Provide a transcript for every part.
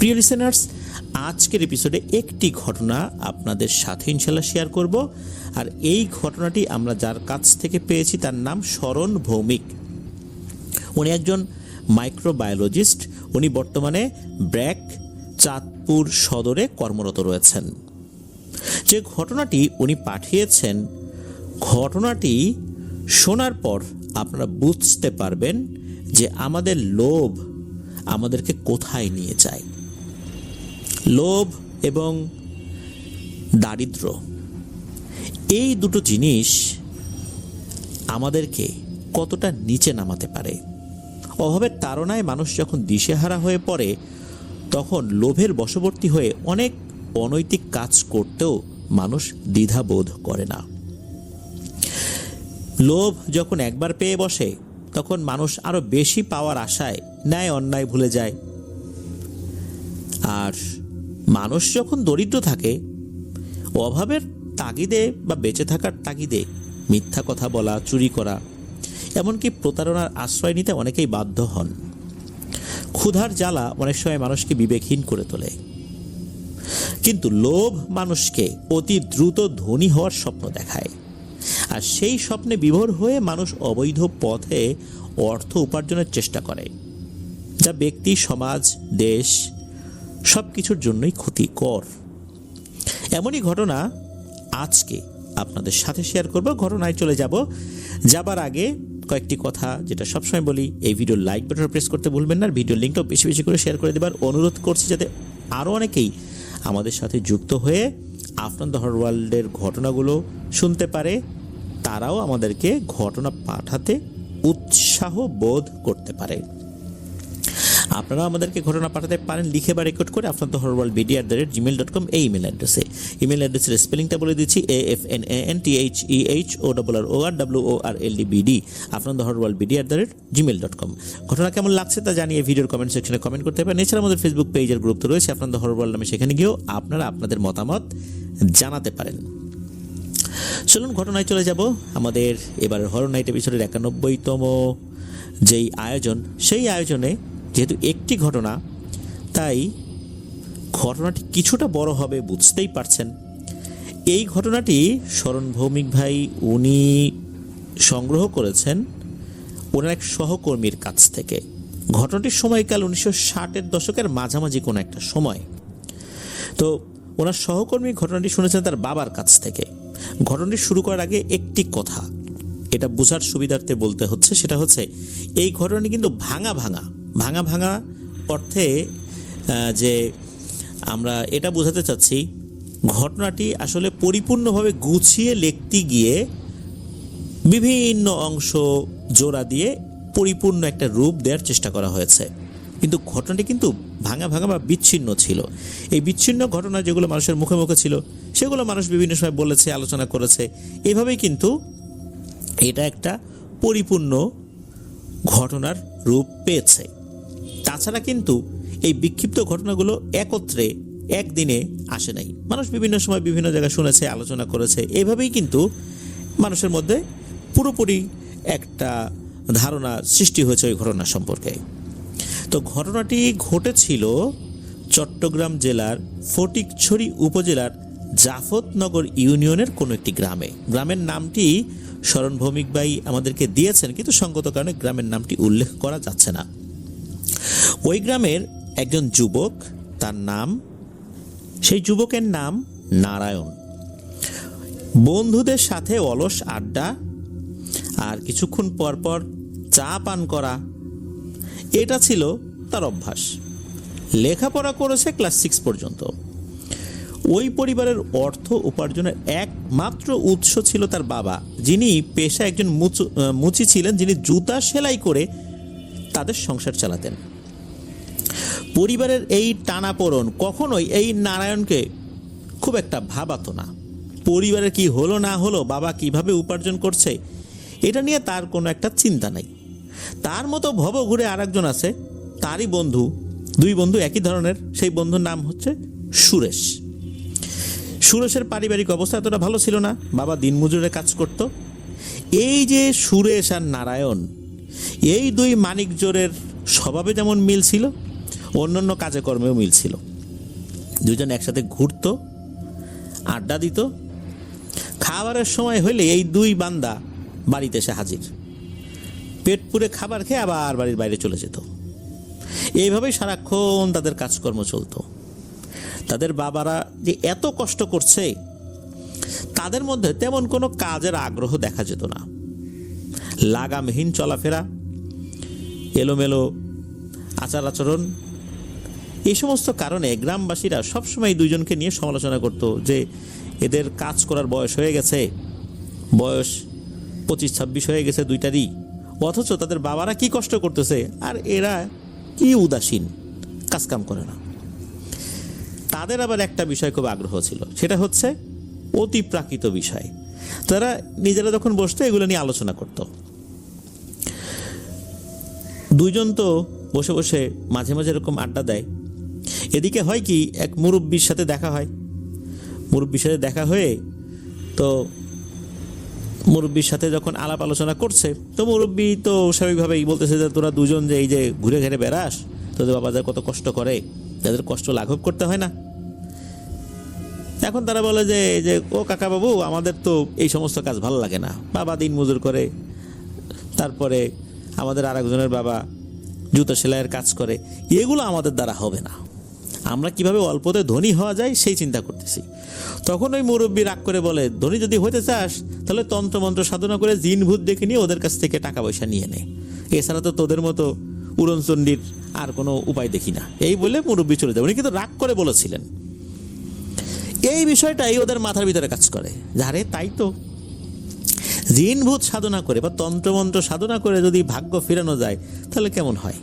প্রিয় লিসেনার্স, আজকের এপিসোডে একটি ঘটনা আপনাদের সাথে ইনশাল্লাহ শেয়ার করব। আর এই ঘটনাটি আমরা যার কাছ থেকে পেয়েছি তার নাম শরণ ভৌমিক। উনি একজন মাইক্রোবায়োলজিস্ট। উনি বর্তমানে ব্র্যাক, চাঁদপুর সদরে কর্মরত রয়েছেন। যে ঘটনাটি উনি পাঠিয়েছেন, ঘটনাটি শোনার পর আপনারা বুঝতে পারবেন যে আমাদের লোভ আমাদেরকে কোথায় নিয়ে যায়। লোভ এবং দারিদ্র্য, এই দুটো জিনিস আমাদেরকে কতটা নিচে নামাতে পারে। অভাবের তাড়নায় মানুষ যখন দিশেহারা হয়ে পড়ে, তখন লোভের বশবর্তী হয়ে অনেক অনৈতিক কাজ করতেও মানুষ দ্বিধাবোধ করে না। লোভ যখন একবার পেয়ে বসে, তখন মানুষ আরো বেশি পাওয়ার আশায় ন্যায় অন্যায় ভুলে যায়। আর মানুষ যখন দরিদ্র থাকে, অভাবের তাগিদে বা বেঁচে থাকার তাগিদে মিথ্যা কথা বলা, চুরি করা, এমনকি প্রতারণার আশ্রয় নিতে অনেকেই বাধ্য হন। ক্ষুধার জ্বালা অনেক সময় মানুষকে বিবেকহীন করে তোলে। কিন্তু লোভ মানুষকে অতি দ্রুত ধনী হওয়ার স্বপ্ন দেখায়। আর সেই স্বপ্নে বিভোর হয়ে মানুষ অবৈধ পথে অর্থ উপার্জনের চেষ্টা করে, যা ব্যক্তি, সমাজ, দেশ সব কিছুর জন্যই ক্ষতিকর। এমনই ঘটনা আজকে আপনাদের সাথে শেয়ার করব। ঘটনায় চলে যাবার আগে কয়েকটি কথা যেটা সবসময় বলি, এই ভিডিওর লাইক বাটন প্রেস করতে ভুলবেন না। ভিডিও লিঙ্কটাও বেশি বেশি করে শেয়ার করে দেবার অনুরোধ করছি, যাতে আরও অনেকেই আমাদের সাথে যুক্ত হয়ে আফনান দ্য হরর ওয়ার্ল্ডের ঘটনাগুলো শুনতে পারে। তারাও আমাদেরকে ঘটনা পাঠাতে উৎসাহ বোধ করতে পারে। আপনারা আমাদেরকে ঘটনা পাঠাতে পারেন লিখে বা রেকর্ড করে afnanthehorrorworld@gmail.com এই ইমেল অ্যাড্রেসে। ইমেল অ্যাড্রেসের স্পেলিংটা বলে দিচ্ছি, AFNANTHEHORRORWORLD afnanthehorrorworld@gmail.com। ঘটনা কেমন লাগছে তা জানিয়ে ভিডিওর কমেন্ট সেকশনে কমেন্ট করতে পারেন। এছাড়া আমাদের ফেসবুক পেজের গ্রুপ তো রয়েছে আফনান দ্য হরর ওয়ার্ল্ড নামে, সেখানে গিয়েও আপনারা আপনাদের মতামত জানাতে পারেন। চলুন ঘটনায় চলে যাব। আমাদের এবারের হরর নাইট এপিসোডের 91তম যেই আয়োজন, সেই আয়োজনে যেহেতু একটি ঘটনা, তাই ঘটনাটি কিছুটা বড় হবে বুঝতেই পারছেন। এই ঘটনাটি শরণ ভৌমিক ভাই উনি সংগ্রহ করেছেন ওনার এক সহকর্মীর কাছ থেকে। ঘটনাটির সময়কাল 1960-এর দশকের মাঝামাঝি কোনো একটা সময়। তো ওনার সহকর্মী ঘটনাটি শুনেছেন তার বাবার কাছ থেকে। ঘটনাটি শুরু করার আগে একটি কথা এটা বোঝার সুবিধার্থে বলতে হচ্ছে, সেটা হচ্ছে এই ঘটনাটি কিন্তু ভাঙা ভাঙা অর্থে যে আমরা এটা বোঝাতে চাচ্ছি, ঘটনাটি আসলে পরিপূর্ণভাবে গুছিয়ে লিখতে গিয়ে বিভিন্ন অংশ জোড়া দিয়ে পরিপূর্ণ একটা রূপ দেওয়ার চেষ্টা করা হয়েছে। কিন্তু ঘটনাটি কিন্তু ভাঙা বা বিচ্ছিন্ন ছিল। এই বিচ্ছিন্ন ঘটনা যেগুলো মানুষের মুখে মুখে ছিল, সেগুলো মানুষ বিভিন্ন সময় বলেছে, আলোচনা করেছে। এভাবেই কিন্তু এটা একটা পরিপূর্ণ ঘটনার রূপ পেয়েছে। তাছাড়া কিন্তু এই বিক্ষিপ্ত ঘটনাগুলো একত্রে একদিনে আসে নাই। মানুষ বিভিন্ন সময় বিভিন্ন জায়গায় শুনেছে, আলোচনা করেছে। এইভাবেই কিন্তু মানুষের মধ্যে পুরোপুরি একটা ধারণা সৃষ্টি হয়েছে ওই ঘটনা সম্পর্কে। তো ঘটনাটি ঘটেছিল চট্টগ্রাম জেলার ফটিকছড়ি উপজেলার জাফতনগর ইউনিয়নের কোনো একটি গ্রামে। গ্রামের নামটি শরণ ভৌমিক ভাই আমাদেরকে দিয়েছেন, কিন্তু সঙ্গত কারণে গ্রামের নামটি উল্লেখ করা যাচ্ছে না। ওই গ্রামের একজন যুবক, তার নাম, সেই যুবকের নাম নারায়ণ। বন্ধুদের সাথে অলস আড্ডা আর কিছুক্ষণ পর পর চা পান করা, এটা ছিল তার অভ্যাস। লেখাপড়া করেছে ক্লাস 6 পর্যন্ত। ওই পরিবারের অর্থ উপার্জনের একমাত্র উৎস ছিল তার বাবা, যিনি পেশায় একজন মুচি ছিলেন, যিনি জুতা সেলাই করে তাদের সংসার চালাতেন। পরিবারের এই টানাপোড়েন কখনোই এই নারায়ণকে খুব একটা ভাবাতো না। পরিবারের কি হলো না হলো, বাবা কিভাবে উপার্জন করছে, এটা নিয়ে তার কোনো একটা চিন্তা নাই। তার মতো ভব ঘুরে আর একজন আছে, তারই বন্ধু, দুই বন্ধু একই ধরনের। সেই বন্ধুর নাম হচ্ছে সুরেশ। সুরেশের পারিবারিক অবস্থা এতটা ভালো ছিল না, বাবা দিনমজুরে কাজ করত। এই যে সুরেশ আর নারায়ণ, এই দুই মানিক জোরের স্বভাবে যেমন মিল ছিল, অন্যান্য কাজে কর্মেও মিল ছিল। দুজন একসাথে ঘুরতো, আড্ডা দিত। খাবারের সময় হলে এই দুই বান্দা বাড়িতে এসে হাজির, পেট পুরে খাবার খেয়ে আবার বাড়ির বাইরে চলে যেত। এইভাবেই সারাক্ষণ তাদের কাজকর্ম চলতো। তাদের বাবারা যে এত কষ্ট করছে, তাদের মধ্যে তেমন কোনো কাজের আগ্রহ দেখা যেত না। লাগামহীন চলাফেরা, এলোমেলো আচার আচরণ, এই সমস্ত কারণে গ্রামবাসীরা সবসময় দুইজনকে নিয়ে সমালোচনা করত যে এদের কাজ করার বয়স হয়ে গেছে, বয়স 25-26 হয়ে গেছে দুইটারই, অথচ তাদের বাবারা কি কষ্ট করতেছে আর এরা কি উদাসীন, কাজকাম করে না। তাদের আবার একটা বিষয় খুব আগ্রহ ছিল, সেটা হচ্ছে অতিপ্রাকৃত বিষয়। তারা নিজেরা যখন বসতো এগুলো নিয়ে আলোচনা করত। দুইজন তো বসে বসে মাঝে মাঝে এরকম আড্ডা দেয়। এদিকে হয় কি, এক মুরব্বির সাথে দেখা হয়। মুরব্বির সাথে দেখা হয়ে তো মুরব্বির সাথে যখন আলাপ আলোচনা করছে, তো মুরব্বি তো স্বাভাবিকভাবেই বলতেছে যে তোরা দুজন যে এই যে ঘুরে ঘেরে বেড়াস, তোদের বাবাদের কত কষ্ট করে, তাদের কষ্ট লাঘব করতে হয় না। এখন তারা বলে যে ও কাকা বাবু, আমাদের তো এই সমস্ত কাজ ভালো লাগে না। বাবা দিন মজুর করে, তারপরে আমাদের আরেকজনের বাবা জুতো সেলাইয়ের কাজ করে, এগুলো আমাদের দ্বারা হবে না। আমরা কিভাবে অল্পতে ধনী হওয়া যায় সেই চিন্তা করতেছি। তখন ওই মুরব্বী রাগ করে বলে, ধনী যদি হইতে চাস তাহলে তন্ত্রমন্ত্র সাধনা করে জিন ভূত দেখে নিয়ে ওদের কাছ থেকে টাকা পয়সা নিয়ে নে, এছাড়া তো তোদের মতো উড়নচণ্ডীর আর কোনো উপায় দেখি না। এই বলে মুরব্বী চলে যায়। উনি কিন্তু রাগ করে বলেছিলেন। এই বিষয়টাই ওদের মাথার ভিতরে কাজ করে, যারে তাই তো জিন ভূত সাধনা করে বা তন্ত্রমন্ত্র সাধনা করে যদি ভাগ্য ফেরানো যায় তাহলে কেমন হয়।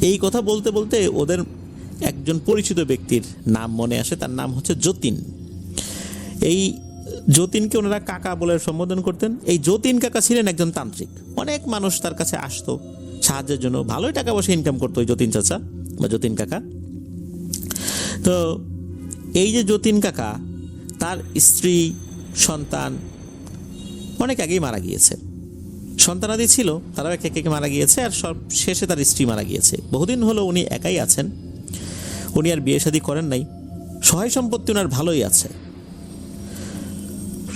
এই কথা বলতে বলতে ওদের একজন পরিচিত ব্যক্তির নাম মনে আসে, তার নাম হচ্ছে যতীন। এই যতীনকে ওনারা কাকা বলে সম্বোধন করতেন। এই যতীন কাকা ছিলেন একজন তান্ত্রিক। অনেক মানুষ তার কাছে আসতো সাহায্যের জন্য, ভালোই টাকা পয়সা ইনকাম করতো ওই যতীন চাচা বা যতীন কাকা। তো এই যে যতীন কাকা, তার স্ত্রী সন্তান অনেক আগেই মারা গিয়েছে। সন্তানাদি ছিল, তারাও একে একে মারা গিয়েছে, আর সব শেষে তার স্ত্রী মারা গিয়েছে। বহুদিন হলো উনি একাই আছেন, উনি আর বিয়ে শাদী করেন নাই। সহায় সম্পত্তি ওনার ভালোই আছে।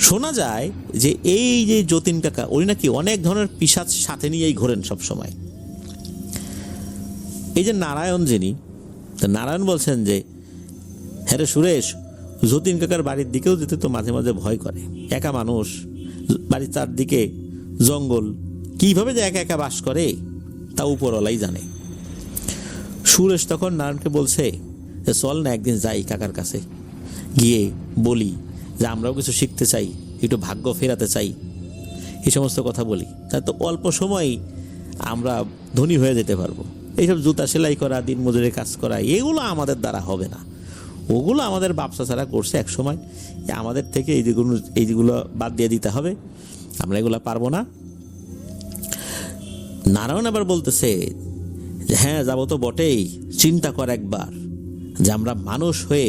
শোনা যায় যে এই যে যতীন কাকা, উনি নাকি অনেক ধরনের পিশাচ সাথে নিয়েই ঘোরেন সবসময়। এই যে নারায়ণ, যিনি নারায়ণ বলছেন যে হ্যাঁ রে সুরেশ, যতীন কাকার বাড়ির দিকেও যেতে তো মাঝে মাঝে ভয় করে। একা মানুষ, বাড়ির চারদিকে জঙ্গল, কিভাবে যে একা একা বাস করে তা উপরওয়ালাই জানে। সুরেশ তখন নারায়ণকে বলছে যে চল না একদিন যাই কাকার কাছে, গিয়ে বলি যে আমরাও কিছু শিখতে চাই, একটু ভাগ্য ফেরাতে চাই, এই সমস্ত কথা বলি। তাই তো অল্প সময়ই আমরা ধনী হয়ে যেতে পারবো। এইসব জুতা সেলাই করা, দিন মজুরের কাজ করা, এগুলো আমাদের দ্বারা হবে না। ওগুলো আমাদের বাপসা ছাড়া করছে এক সময়, আমাদের থেকে এইগুলো বাদ দিয়ে দিতে হবে, আমরা এগুলো পারবো না। নারায়ণ আবার বলতেছে যে হ্যাঁ যাবো তো বটেই, চিন্তা কর একবার যে আমরা মানুষ হয়ে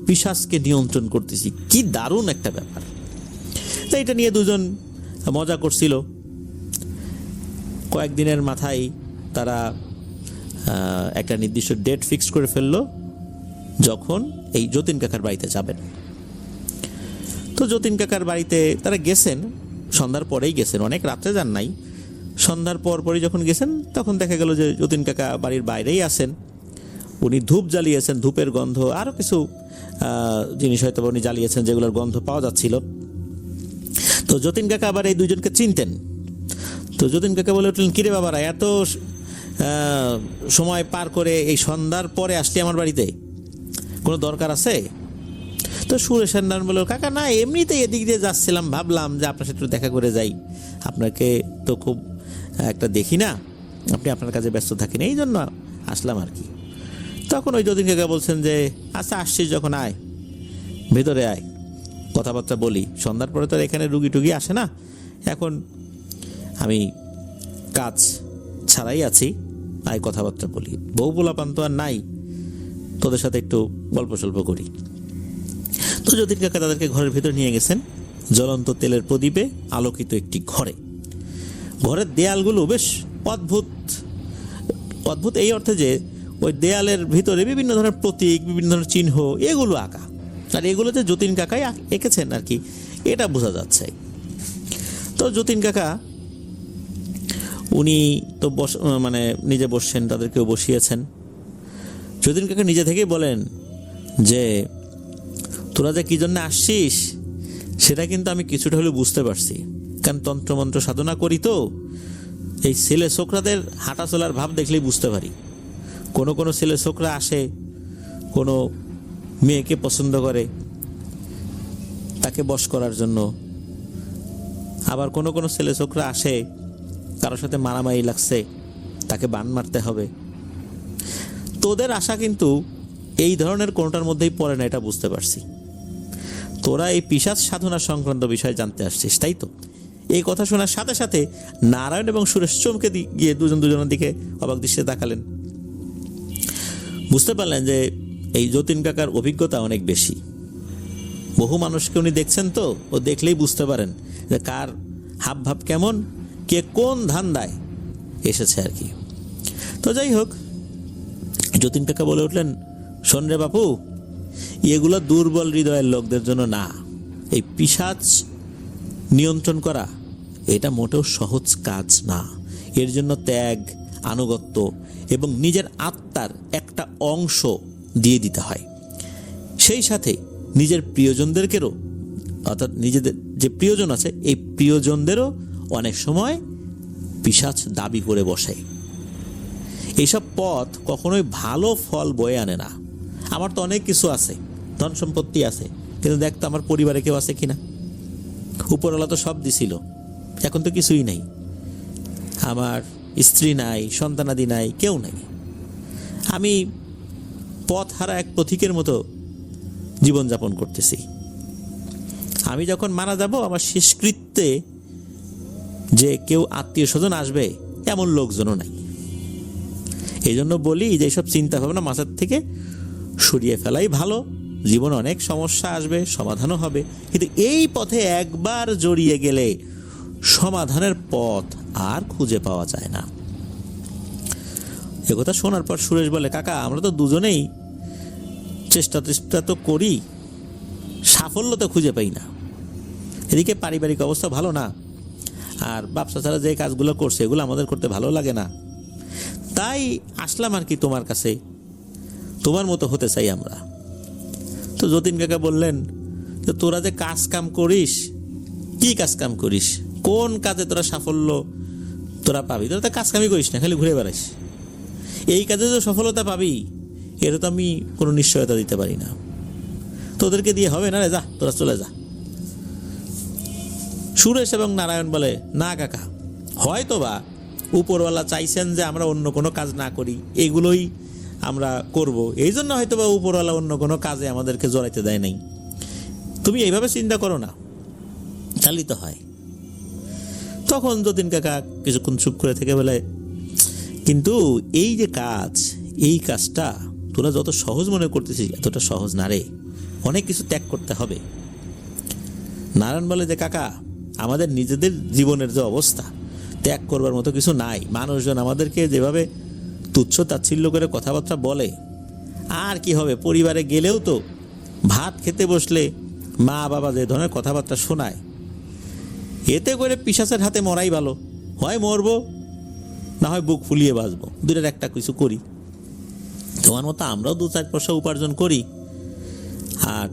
পিশাচকে নিয়ন্ত্রণ করতেছি, কি দারুণ একটা ব্যাপার। তো এটা নিয়ে দুজন মজা করছিল। কয়েকদিনের মাথায় তারা একটা নির্দিষ্ট ডেট ফিক্স করে ফেললো যখন এই যতীন কাকার বাড়িতে যাবেন। তো যতীন কাকার বাড়িতে তারা গেছেন, সন্ধ্যার পরেই গেছেন, অনেক রাত্রে যান নাই। সন্ধ্যার পরপরই যখন গেছেন তখন দেখা গেল যে যতীন কাকা বাড়ির বাইরেই আছেন। উনি ধূপ জ্বালিয়েছেন, ধূপের গন্ধ, আরও কিছু জিনিস হয়তো উনি জ্বালিয়েছেন যেগুলোর গন্ধ পাওয়া যাচ্ছিল। তো যতীন কাকা আবার এই দুজনকে চিনতেন। তো যতীন কাকা বলে উঠলেন, কিরে বাবারা, এত সময় পার করে এই সন্ধ্যার পরে আসলি আমার বাড়িতে, কোনো দরকার আছে? তো সুরেশের নারায়ণ বলল, কাকা না এমনিতেই এদিক দিয়ে যাচ্ছিলাম, ভাবলাম যে আপনার সাথে দেখা করে যাই, আপনাকে তো খুব একটা দেখি না, আপনি আপনার কাজে ব্যস্ত থাকেন, এই জন্য আসলাম আর কি। তখন ওই যতীন কাকা বলছেন যে আচ্ছা আসছিস যখন আয়, ভেতরে আয়, কথাবার্তা বলি। সন্ধ্যার পরে তো এখানে রুগী টুগি আসে না, এখন আমি কাজ ছাড়াই আছি, আয় কথাবার্তা বলি, বউ পোলাপান তো আর নাই, তোদের সাথে একটু গল্প সল্প করি। তো যতীন কাকা তাদেরকে ঘরের ভিতর নিয়ে গেছেন, জ্বলন্ত তেলের প্রদীপে আলোকিত একটি ঘরে। ঘরের দেয়ালগুলো বেশ অদ্ভুত। অদ্ভুত এই অর্থে যে ওই দেয়ালের ভিতরে বিভিন্ন ধরনের প্রতীক, বিভিন্ন ধরনের চিহ্ন, এগুলো আঁকা। আর এগুলোতে যতীন কাকাই এঁকেছেন আর কি, এটা বোঝা যাচ্ছে। তো যতীন কাকা উনি তো মানে নিজে বসছেন, তাদেরকেও বসিয়েছেন। যতীন কাকা নিজে থেকেই বলেন যে তোরা যে কী জন্য আসছিস সেটা কিন্তু আমি কিছুটা হলেও বুঝতে পারছি, কারণ তন্ত্রমন্ত্র সাধনা করি তো এই ছেলে ছোকরাদের হাঁটা চলার ভাব দেখলেই বুঝতে পারি। কোনো কোনো ছেলে ছোকরা আসে, কোনো মেয়েকে পছন্দ করে, তাকে বশ করার জন্য। আবার কোনো কোনো ছেলে ছোকরা আসে, কারোর সাথে মারামারি লাগছে, তাকে বান মারতে হবে। তোদের আশা কিন্তু এই ধরনের কোনোটার মধ্যেই পড়ে না, এটা বুঝতে পারছি। তোরা এই পিশাচ সাধনা সংক্রান্ত বিষয় জানতে আসছিস, তাই তো? এই কথা শোনার সাথে সাথে নারায়ণ এবং সুরেশ চমকে গিয়ে দুজনের দিকে অবাক দৃষ্টিতে তাকালেন। বুঝতে পারলেন যে এই যতীন কাকার অভিজ্ঞতা অনেক বেশি। বহু মানুষকে উনি দেখছেন, তো ও দেখলেই বুঝতে পারেন যে কার হাব ভাব কেমন, কে কোন ধান্দায় এসেছে আর কি। তো যাই হোক, যতীন কাকা বলে উঠলেন, শোন রে বাপু, এগুলো দুর্বল হৃদয়ের লোকদের জন্য না। এই পিশাচ নিয়ন্ত্রণ করা এটা মোটেও সহজ কাজ না। এর জন্য ত্যাগ, আনুগত্য এবং নিজের আত্মার একটা অংশ দিয়ে দিতে হয়। সেই সাথে নিজের প্রিয়জনদেরকেও, অর্থাৎ নিজেদের যে প্রিয়জন আছে এই প্রিয়জনদেরও অনেক সময় পিশাচ দাবি করে বসে। এইসব পথ কখনোই ভালো ফল বয়ে আনে না। আমার তো অনেক কিছু আছে, ধন সম্পত্তি আছে, কিন্তু দেখ তো আমার পরিবারে কেউ আছে কিনা। উপরওয়ালা তো সব দিছিল, এখন তো কিছুই নাই। আমার স্ত্রী নাই, সন্তানাদি নাই, কেউ নাই। আমি পথ হারা এক পথিকের মতো জীবনযাপন করতেছি। আমি যখন মারা যাব, আমার শেষকৃত্যে যে কেউ আত্মীয় স্বজন আসবে এমন লোকজনও নাই। এই জন্য বলি যে এইসব চিন্তা ভাবনা মাথার থেকে সরিয়ে ফেলাই ভালো। জীবন অনেক সমস্যা আসবে, সমাধানও হবে, কিন্তু এই পথে একবার জড়িয়ে গেলে সমাধানের পথ আর খুঁজে পাওয়া যায় না। একথা শোনার পর সুরেশ বলে, কাকা আমরা তো দুজনেই চেষ্টা তো করি, সাফল্য তো খুঁজে পাই না। এদিকে পারিবারিক অবস্থা ভালো না, আর ব্যবসা ছাড়া যে কাজগুলো করছে এগুলো আমাদের করতে ভালো লাগে না। তাই আসলাম আর কি তোমার কাছে, তোমার মতো হতে চাই আমরা। তো যতীন কাকা বললেন, তো তোরা যে কাজ কাম করিস, কি কাজ কাম করিস, কোন কাজে তোরা সাফল্য তোরা পাবি? তোরা তো কাজ কামই করিস না, খালি ঘুরে বেড়াস। এই কাজে যে সফলতা পাবি এটা তো আমি কোনো নিশ্চয়তা দিতে পারি না। তোদেরকে দিয়ে হবে না রে, যা তোরা চলে যা। সুরেশ এবং নারায়ণ বলে, না কাকা, হয়তো বা উপরওয়ালা চাইছেন যে আমরা অন্য কোনো কাজ না করি, এগুলোই আমরা করব, এই জন্য হয়তো বা উপরওয়ালা অন্য কোনো কাজে আমাদেরকে জড়াইতে দেয় নাই। তুমি এইভাবে চিন্তা করো না, তাহলেই তো হয়। তখন যতীন কাকা কিছুক্ষণ চুপ করে থেকে বলে, কিন্তু এই যে কাজ, এই কাজটা তোরা যত সহজ মনে করতেছিস এতটা সহজ না রে, অনেক কিছু ত্যাগ করতে হবে। নারায়ণ বলে যে, কাকা আমাদের নিজেদের জীবনের যে অবস্থা, ত্যাগ করবার মতো কিছু নাই। মানুষজন আমাদেরকে যেভাবে তুচ্ছ তাচ্ছিল্য করে কথাবার্তা বলে, আর কি হবে? পরিবারে গেলেও তো ভাত খেতে বসলে মা বাবা যে ধরনের কথাবার্তা শোনায়, এতে করে পিশাচের হাতে মরাই ভালো। হয় মরবো, না হয় বুক ফুলিয়ে বাঁচবো, দুটোর একটা কিছু করি। তোমার মতো আমরাও 2-4 পয়সা উপার্জন করি, আর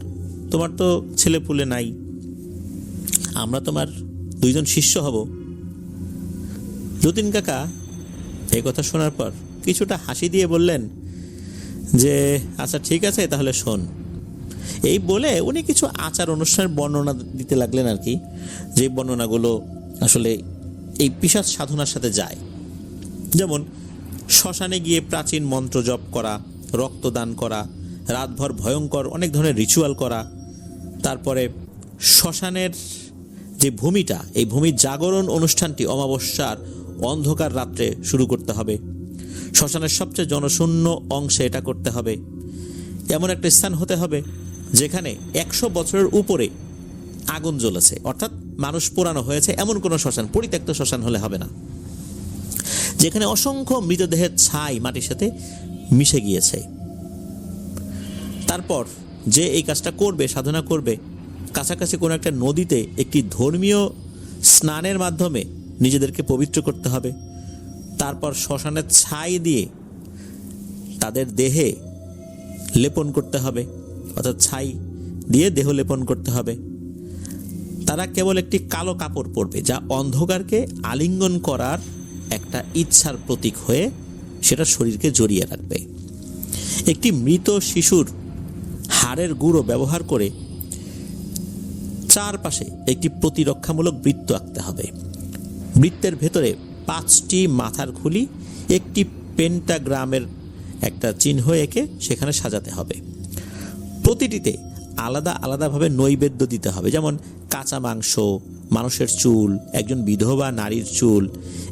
তোমার তো ছেলে পুলে নাই, আমরা তোমার 2 জন শিষ্য হব। যতীন কাকা এই কথা শোনার পর কিছুটা হাসি দিয়ে বললেন যে, আচ্ছা ঠিক আছে, তাহলে শোন। এই বলে উনি কিছু আচার অনুষ্ঠানের বর্ণনা দিতে লাগলেন আর কি, যে বর্ণনাগুলো আসলে এই পিশাচ সাধনার সাথে যায়। যেমন শ্মশানে গিয়ে প্রাচীন মন্ত্র জপ করা, রক্তদান করা, রাতভর ভয়ঙ্কর অনেক ধরনের রিচুয়াল করা, তারপরে শ্মশানের যে ভূমিটা, এই ভূমির জাগরণ অনুষ্ঠানটি অমাবস্যার অন্ধকার রাত্রে শুরু করতে হবে। শ্মশানের সবচেয়ে জনশূন্য অংশে এটা করতে হবে। এমন একটা স্থান হতে হবে যেখানে 100 বছরের উপরে আগুন জ্বলেছে, অর্থাৎ মানুষ পোড়ানো হয়েছে এমন কোনো শ্মশান, পরিত্যক্ত শ্মশান হলে হবে না। যেখানে অসংখ্য মৃতদেহের ছাই মাটির সাথে মিশে গিয়েছে। তারপর যে এই কাজটা করবে, সাধনা করবে, কাছাকাছি কোনো একটা নদীতে একটি ধর্মীয় স্নানের মাধ্যমে নিজেদেরকে পবিত্র করতে হবে। তারপর শ্মশানের ছাই দিয়ে তাদের দেহে লেপন করতে হবে, অর্থাৎ ছাই দিয়ে দেহ লেপন করতে হবে। তারা কেবল একটি কালো কাপড় পরবে, যা অন্ধকারকে আলিঙ্গন করার একটা ইচ্ছার প্রতীক হয়ে সেটা শরীরকে জড়িয়ে রাখবে। একটি মৃত শিশুর হাড়ের গুঁড়ো ব্যবহার করে চারপাশে একটি প্রতিরক্ষামূলক বৃত্ত আঁকতে হবে। বৃত্তের ভেতরে 5টি মাথার খুলি একটি পেন্টাগ্রামের একটা চিহ্ন এঁকে সেখানে সাজাতে হবে। প্রতিটিতে আলাদা আলাদাভাবে নৈবেদ্য দিতে হবে, যেমন কাঁচা মাংস, মানুষের চুল, একজন বিধবা নারীর চুল,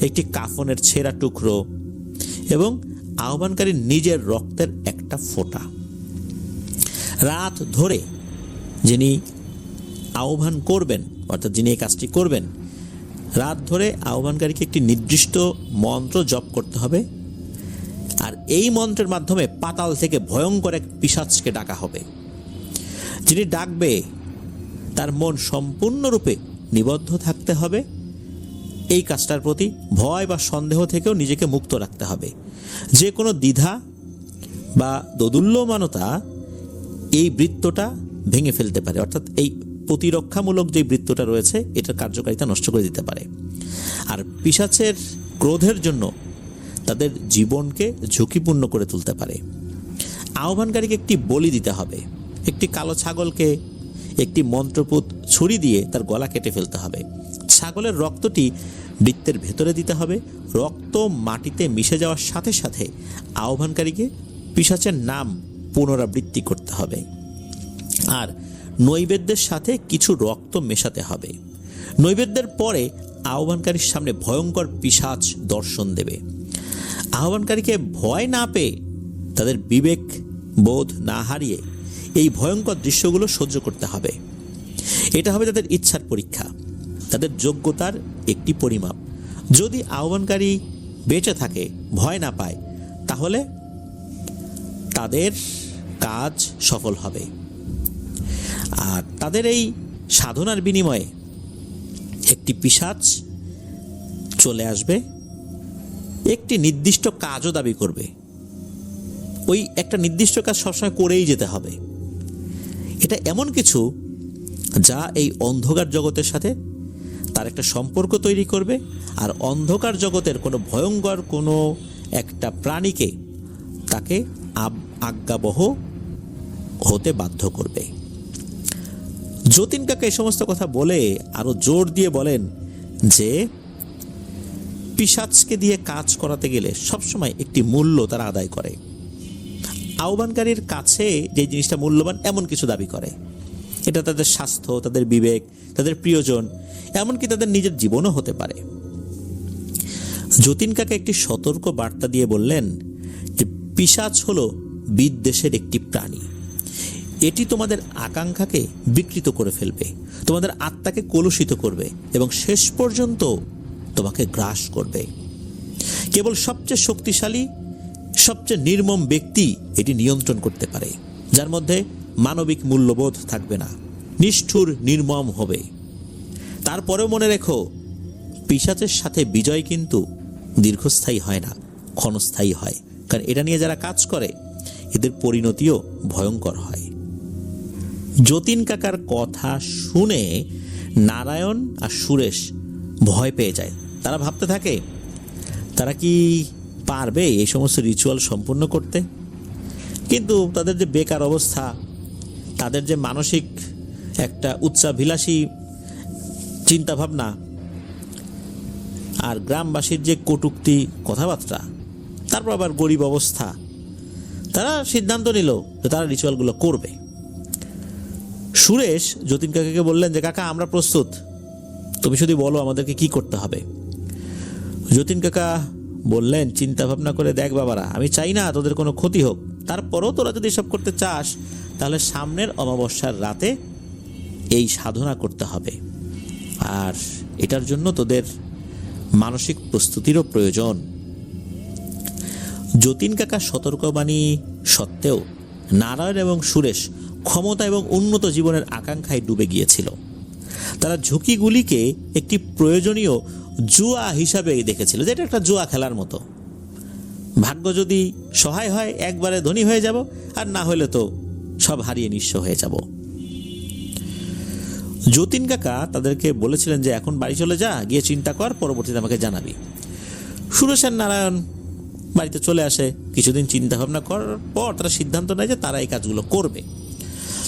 একটি কাফনের ছেঁড়া টুকরো এবং আহ্বানকারীর নিজের রক্তের একটা ফোঁটা। রাত ধরে যিনি আহ্বান করবেন, অর্থাৎ যিনি এই কাজটি করবেন, রাত ধরে আহ্বানকারীকে একটি নির্দিষ্ট মন্ত্র জপ করতে হবে। আর এই মন্ত্রের মাধ্যমে পাতাল থেকে ভয়ঙ্কর এক পিশাচকে ডাকা হবে। যিনি ডাকবে তার মন সম্পূর্ণরূপে নিবদ্ধ থাকতে হবে। এই কাজটার প্রতি ভয় বা সন্দেহ থেকেও নিজেকে মুক্ত রাখতে হবে। যে কোনো দ্বিধা বা দোদুল্যমানতা এই বৃত্তটা ভেঙে ফেলতে পারে, অর্থাৎ এই প্রতিরক্ষামূলক যে বৃত্তটা রয়েছে এটার কার্যকারিতা নষ্ট করে দিতে পারে। আর পিশাচের ক্রোধের জন্য তাদের জীবনকে ঝুঁকিপূর্ণ করে তুলতে পারে। আহ্বানকারীকে একটি বলি দিতে হবে। একটি কালো ছাগলকে একটি মন্ত্রপুত ছুরি দিয়ে তার গলা কেটে ফেলতে হবে। ছাগলের রক্তটি বৃত্তের ভেতরে দিতে হবে। রক্ত মাটিতে মিশে যাওয়ার সাথে সাথে আহ্বানকারীকে পিশাচের নাম পুনরাবৃত্তি করতে হবে। আর নৈবেদ্যের সাথে কিছু রক্ত মেশাতে হবে। নৈবেদ্যের পরে আহ্বানকারীর সামনে ভয়ঙ্কর পিশাচ দর্শন দেবে। আহ্বানকারীকে ভয় না পেয়ে, তাদের বিবেক বোধ না হারিয়ে এই ভয়ঙ্কর দৃশ্যগুলো সহ্য করতে হবে। এটা হবে তাদের ইচ্ছার পরীক্ষা, তাদের যোগ্যতার একটি পরিমাপ। যদি আহ্বানকারী বেঁচে থাকে, ভয় না পায়, তাহলে তাদের কাজ সফল হবে। আর তাদের এই সাধনার বিনিময়ে একটি পিশাচ চলে আসবে, একটি নির্দিষ্ট কাজও দাবি করবে। ওই একটা নির্দিষ্ট কাজ সবসময় করেই যেতে হবে। এটা এমন কিছু যা এই অন্ধকার জগতের সাথে তার একটা সম্পর্ক তৈরি করবে, আর অন্ধকার জগতের কোনো ভয়ঙ্কর কোনো একটা প্রাণীকে তাকে আজ্ঞাবহ হতে বাধ্য করবে। যতীন কাকা এই সমস্ত কথা বলে আরো জোর দিয়ে বলেন যে পিশাচকে দিয়ে কাজ করাতে গেলে সবসময় একটি মূল্য তারা আদায় করে। আহ্বানকারীর কাছে যে জিনিসটা মূল্যবান এমন কিছু দাবি করে। এটা তাদের স্বাস্থ্য, তাদের বিবেক, তাদের প্রিয়জন, এমনকি তাদের নিজের জীবনও হতে পারে। যতীন কাকা একটি সতর্ক বার্তা দিয়ে বললেন যে পিশাচ হলো বিদ্বেষের একটি প্রাণী। এটি তোমাদের আকাঙ্ক্ষাকে বিকৃত করে ফেলবে, তোমাদের আত্মাকে কলুষিত করবে এবং শেষ পর্যন্ত তোমাকে গ্রাস করবে। কেবল সবচেয়ে শক্তিশালী, সবচেয়ে নির্মম ব্যক্তি এটি নিয়ন্ত্রণ করতে পারে, যার মধ্যে মানবিক মূল্যবোধ থাকবে না, নিষ্ঠুর নির্মম হবে। তারপরেও মনে রেখো, পিশাচের সাথে বিজয় কিন্তু দীর্ঘস্থায়ী হয় না, ক্ষণস্থায়ী হয়। কারণ এটা নিয়ে যারা কাজ করে এদের পরিণতিও ভয়ঙ্কর হয়। যতীন কাকার কথা শুনে নারায়ণ আর সুরেশ ভয় পেয়ে যায়। তারা ভাবতে থাকে তারা কি পারবে এই সমস্ত রিচুয়াল সম্পূর্ণ করতে। কিন্তু তাদের যে বেকার অবস্থা, তাদের যে মানসিক একটা উচ্চাভিলাষী চিন্তাভাবনা, আর গ্রামবাসীর যে কটূক্তি কথাবার্তা, তারপর আবার গরিব অবস্থা, তারা সিদ্ধান্ত নিল যে তারা রিচুয়ালগুলো করবে। সুরেশ যতীন কাকাকে বললেন যে কাকা আমরা প্রস্তুত, তুমি শুধু বলো আমাদেরকে কি করতে হবে। যতীন কাকা বললেন চিন্তা ভাবনা করে দেখ বাবারা, আমি চাই না তোদের কোনো ক্ষতি হোক, তারপরও তোরা যদি এসব করতে চাস তাহলে সামনের অমাবস্যার রাতে এই সাধনা করতে হবে। আর এটার জন্য তোদের মানসিক প্রস্তুতিরও প্রয়োজন। যতীন কাকা সতর্কবাণী সত্ত্বেও নারায়ণ এবং সুরেশ ক্ষমতা এবং উন্নত জীবনের আকাঙ্ক্ষায় ডুবে গিয়েছিল। তারা ঝুঁকিগুলিকে একটি প্রয়োজনীয় জুয়া হিসাবে দেখেছিল, যেটা একটা জুয়া খেলার মতো। ভাগ্য যদি সহায় হয় একবারে ধনী হয়ে যাব, আর না হলে তো সব হারিয়ে নিঃস্ব হয়ে যাব। যতীন কাকা তাদেরকে বলেছিলেন যে এখন বাড়ি চলে যা, গিয়ে চিন্তা কর, পরবর্তীতে আমাকে জানাবি। সুরেশ আর নারায়ণ বাড়িতে চলে আসে। কিছুদিন চিন্তা ভাবনা করার পর তারা সিদ্ধান্ত নেয় যে তারা এই কাজগুলো করবে।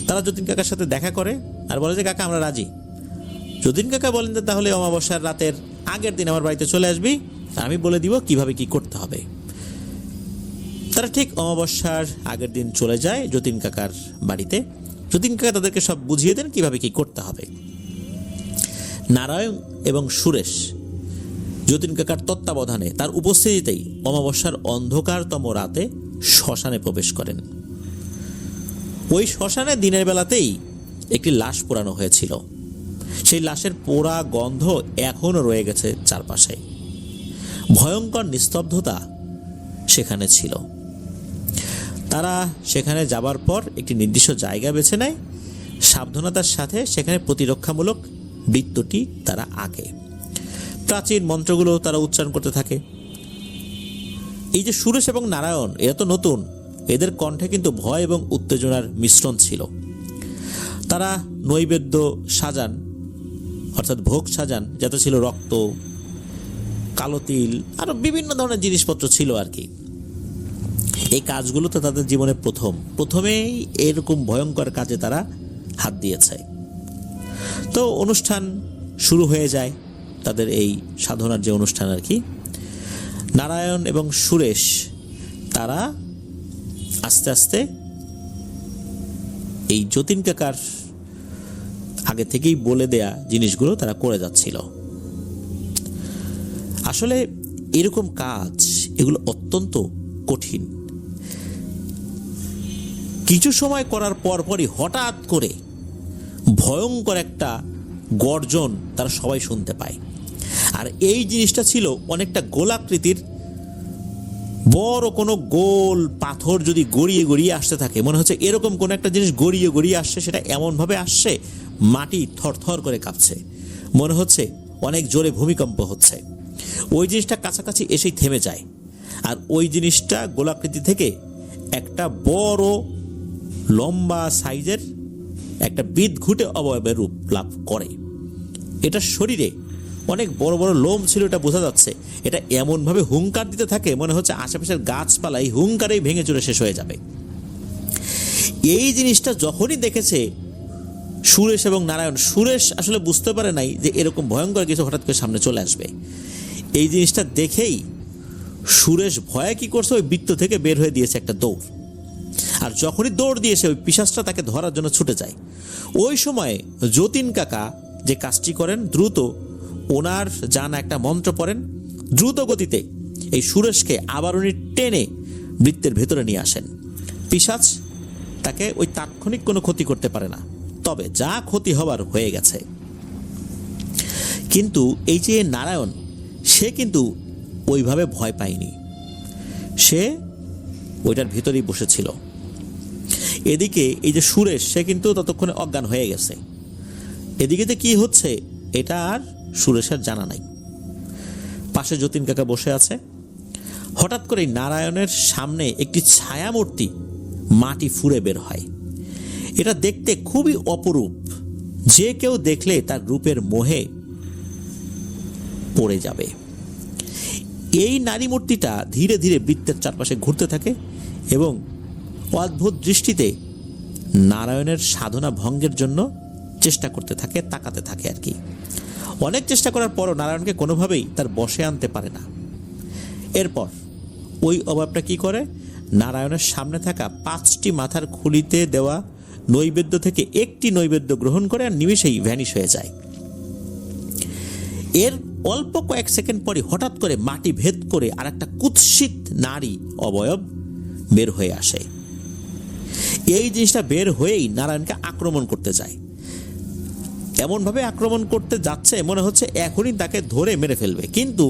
তারা যতীন কাকার সাথে দেখা করে আর বলে যে কাকা আমরা রাজি। যতীন কাকা বলেন যে তাহলে অমাবস্যার রাতের আগের দিন আমার বাড়িতে চলে আসবি, আমি বলে দিব কিভাবে কি করতে হবে। তারা ঠিক অমাবস্যার আগের দিন চলে যায় যতীন কাকার বাড়িতে। যতীন কাকা তাদেরকে সব বুঝিয়ে দেন কিভাবে কি করতে হবে। নারায়ণ এবং সুরেশ যতীন কাকার তত্ত্বাবধানে তার উপস্থিতিতেই অমাবস্যার অন্ধকারতম রাতে শ্মশানে প্রবেশ করেন। ওই শ্মশানে দিনের বেলাতেই একটি লাশ পোড়ানো হয়েছিল। সেই লাশের পোড়া গন্ধ এখনো রয়ে গেছে চারপাশে। ভয়ঙ্কর নিস্তব্ধতা সেখানে ছিল। তারা সেখানে যাবার পর একটি নির্দিষ্ট জায়গা বেছে নেয়। সাবধানতার সাথে সেখানে প্রতিরক্ষামূলক বৃত্তটি তারা আঁকে। প্রাচীন মন্ত্রগুলো তারা উচ্চারণ করতে থাকে। এই যে সুরেশ এবং নারায়ণ, এরা তো নতুন, এদের কণ্ঠে কিন্তু ভয় এবং উত্তেজনার মিশ্রণ ছিল। তারা নৈবেদ্য সাজান, অর্থাৎ ভোগ সাজান, যাতে ছিল রক্ত, কালো তিল, আরো বিভিন্ন ধরনের জিনিসপত্র ছিল আর কি। এই কাজগুলো তো তাদের জীবনে প্রথমেই এরকম ভয়ঙ্কর কাজে তারা হাত দিয়েছে। তো অনুষ্ঠান শুরু হয়ে যায়, তাদের এই সাধনার যে অনুষ্ঠান আর কি। নারায়ণ এবং সুরেশ তারা আস্তে আস্তে এই যতীন কাকার আগে থেকেই বলে দেয়া জিনিসগুলো তারা করে যাচ্ছিল। আসলে এরকম কাজ এগুলো অত্যন্ত কঠিন। কিছু সময় করার পরপরই হঠাৎ করে ভয়ঙ্কর একটা গর্জন তারা সবাই শুনতে পায়। আর এই জিনিসটা ছিল অনেকটা গোলাকৃতির। বড় কোনো গোল পাথর যদি গড়িয়ে গড়িয়ে আসতে থাকে, মনে হচ্ছে এরকম কোনো একটা জিনিস গড়িয়ে গড়িয়ে আসছে, সেটা এমনভাবে আসছে মাটি থরথর করে কাঁপছে, মনে হচ্ছে অনেক জোরে ভূমিকম্প হচ্ছে। ওই জিনিসটা কাছাকাছি এসেই থেমে যায়। আর ওই জিনিসটা গোলাকৃতি থেকে একটা বড় লম্বা সাইজের একটা বিদঘুটে অবয়বের রূপ লাভ করে। এটা শরীরে অনেক বড় বড় লোম ছিল, এটা বোঝা যাচ্ছে। এটা এমনভাবে হুঙ্কার দিতে থাকে, মনে হচ্ছে আশেপাশের গাছপালা এই হুঙ্কারেই ভেঙে চুরে শেষ হয়ে যাবে। এই জিনিসটা যখনই দেখেছে সুরেশ এবং নারায়ণ, সুরেশ আসলে বুঝতে পারে নাই যে এরকম ভয়ঙ্কর কিছু হঠাৎ করে সামনে চলে আসবে। এই জিনিসটা দেখেই সুরেশ ভয়ে কি করছে, ওই বৃত্ত থেকে বের হয়ে দিয়েছে একটা দৌড়। আর যখনই দৌড় দিয়েছে ওই পিশাচটা তাকে ধরার জন্য ছুটে যায়। ওই সময় যতীন কাকা যে কাজটি করেন, দ্রুত ওনার জানা একটা মন্ত্র পড়েন, দ্রুত গতিতে এই সুরেশকে আবার উনি টেনে বৃত্তের ভেতরে নিয়ে আসেন। পিশাচ তাকে ওই তাৎক্ষণিক কোনো ক্ষতি করতে পারে না, তবে যা ক্ষতি হবার হয়ে গেছে। কিন্তু এই যে নারায়ণ, সে কিন্তু ওইভাবে ভয় পায়নি, সে ওইটার ভিতরেই বসেছিল। এদিকে এই যে সুরেশ, সে কিন্তু ততক্ষণে অজ্ঞান হয়ে গেছে। এদিকে যে কি হচ্ছে এটা আর সুরেশের জানা নাই। পাশে যতীন কাকা বসে আছে। হঠাৎ করে নারায়ণের সামনে একটি ছায়ামূর্তি মাটি ফুঁড়ে বের হয়। এটা দেখতে খুবই অপরূপ, যে কেউ দেখলে তার রূপের মোহে পড়ে যাবে। এই নারী মূর্তিটা ধীরে ধীরে বৃত্তের চারপাশে ঘুরতে থাকে এবং অদ্ভুত দৃষ্টিতে নারায়ণের সাধনা ভঙ্গের জন্য চেষ্টা করতে থাকে, তাকাতে থাকে আর কি। অনেক চেষ্টা করার পরও নারায়ণকে কোনোভাবেই তার বশে আনতে পারে না। এরপর ওই অভাবটা কি করে, নারায়ণের সামনে থাকা 5টি মাথার খুলিতে দেওয়া নৈবেদ্য থেকে একটি নৈবেদ্য গ্রহণ করে আর নিমেষেই ভ্যানিশ হয়ে যায়। এর অল্প কয়েক সেকেন্ড পরে হঠাৎ করে মাটি ভেদ করে আর একটা কুৎসিত নারী অবয়ব বের হয়ে আসে। এই জিনিসটা বের হয়েই নারায়ণকে আক্রমণ করতে যায়। এমনভাবে আক্রমণ করতে যাচ্ছে মনে হচ্ছে এখনই তাকে ধরে মেরে ফেলবে, কিন্তু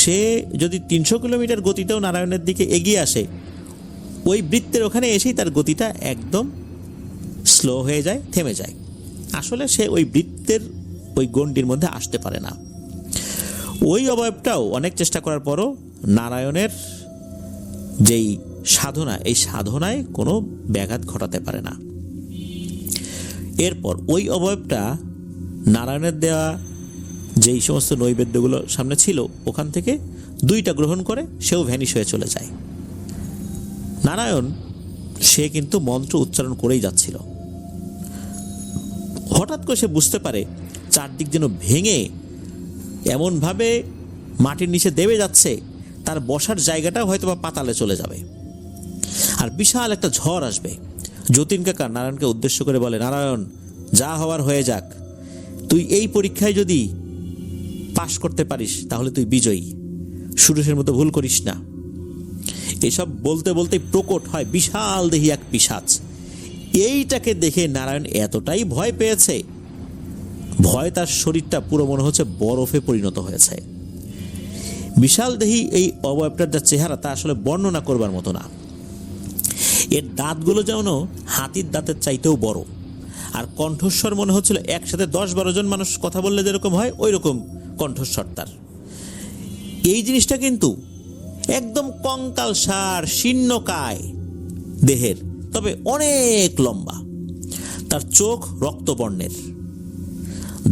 সে যদি 300 কিলোমিটার গতিতেও নারায়ণের দিকে এগিয়ে আসে, ওই বৃত্তের ওখানে এসেই তার গতিটা একদম স্লো হয়ে যায়, থেমে যায়। আসলে সে ওই বৃত্তের ওই গণ্ডির মধ্যে আসতে পারে না। ওই অবয়বটাও অনেক চেষ্টা করার পরও নারায়ণের যেই সাধনা, এই সাধনায় কোনো ব্যাঘাত ঘটাতে পারে না। এরপর ওই অবয়বটা নারায়ণের দেওয়া যেই সমস্ত নৈবেদ্যগুলো সামনে ছিল ওখান থেকে 2টা গ্রহণ করে সেও ভ্যানিশ হয়ে চলে যায়। নারায়ণ সে কিন্তু মন্ত্র উচ্চারণ করেই যাচ্ছিল। হঠাৎ করে সে বুঝতে পারে চারদিক যেন ভেঙে এমনভাবে মাটির নিচে দেবে যাচ্ছে, তার বসার জায়গাটাও হয়তো বা পাতালে চলে যাবে, আর বিশাল একটা ঝড় আসবে। যতীন কাকা নারায়ণকে উদ্দেশ্য করে বলে, নারায়ণ, যা হওয়ার হয়ে যাক, তুই এই পরীক্ষায় যদি পাশ করতে পারিস তাহলে তুই বিজয়ী, সুরেশের মতো ভুল করিস না। এসব বলতে বলতে প্রকট হয় বিশাল দেহি এক পিশাচ। এইটাকে দেখে নারায়ণ এতটাই ভয় পেয়েছে, ভয় তার শরীরটা পুরো মনে হচ্ছে বরফে পরিণত হয়েছে। বিশাল দেহি এই অবয়বটার যা চেহারা তা আসলে বর্ণনা করবার মতো না। এর দাঁতগুলো যেন হাতির দাঁতের চাইতেও বড়, আর কণ্ঠস্বর মনে হচ্ছিল একসাথে 10-12 জন মানুষ কথা বললে যেরকম হয় ওই রকম কণ্ঠস্বর তার। এই জিনিসটা কিন্তু একদম কঙ্কালসার শীর্ণকায় দেহের, তবে অনেক লম্বা। তার চোখ রক্তবর্ণের,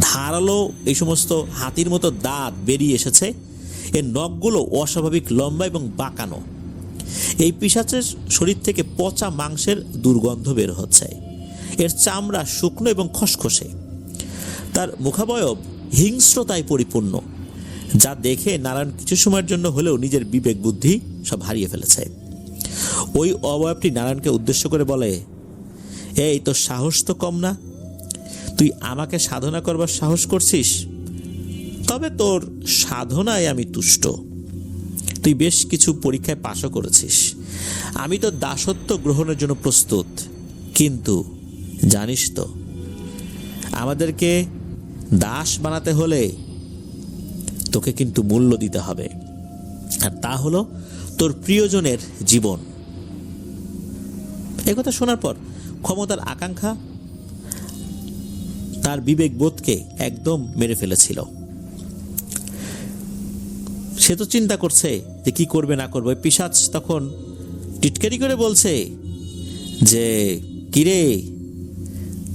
ধারালো এই সমস্ত হাতির মতো দাঁত বেরিয়ে এসেছে। এর নখগুলো অস্বাভাবিক লম্বা এবং বাঁকানো। এই পিশাচের শরীর থেকে পচা মাংসের দুর্গন্ধ বের হচ্ছে। এর চামড়া শুকনো এবং খসখসে। তার মুখাবয়ব হিংস্রতায় পরিপূর্ণ, যা দেখে নারায়ণ কিছু সময়ের জন্য হলেও নিজের বিবেক বুদ্ধি সব হারিয়ে ফেলেছে। ওই অবয়বটি নারায়ণকে উদ্দেশ্য করে বলে, এই তোর সাহস তো কম না, তুই আমাকে সাধনা করবার সাহস করছিস? তবে তোর সাধনায় আমি তুষ্ট। তুই বেশ কিছু পরীক্ষায় পাশও করেছিস, আমি তো দাসত্ব গ্রহণের জন্য প্রস্তুত। কিন্তু জানিস তো, আমাদেরকে দাস বানাতে হলে তোকে কিন্তু মূল্য দিতে হবে, আর তা হলো তোর প্রিয়জনের জীবন। একথা শোনার পর ক্ষমতার আকাঙ্ক্ষা তার বিবেক বোধকে একদম মেরে ফেলেছিল। সে তো চিন্তা করছে যে কি করবে না করবে। পিশাচ তখন টিটকারি করে বলছে যে, কিরে,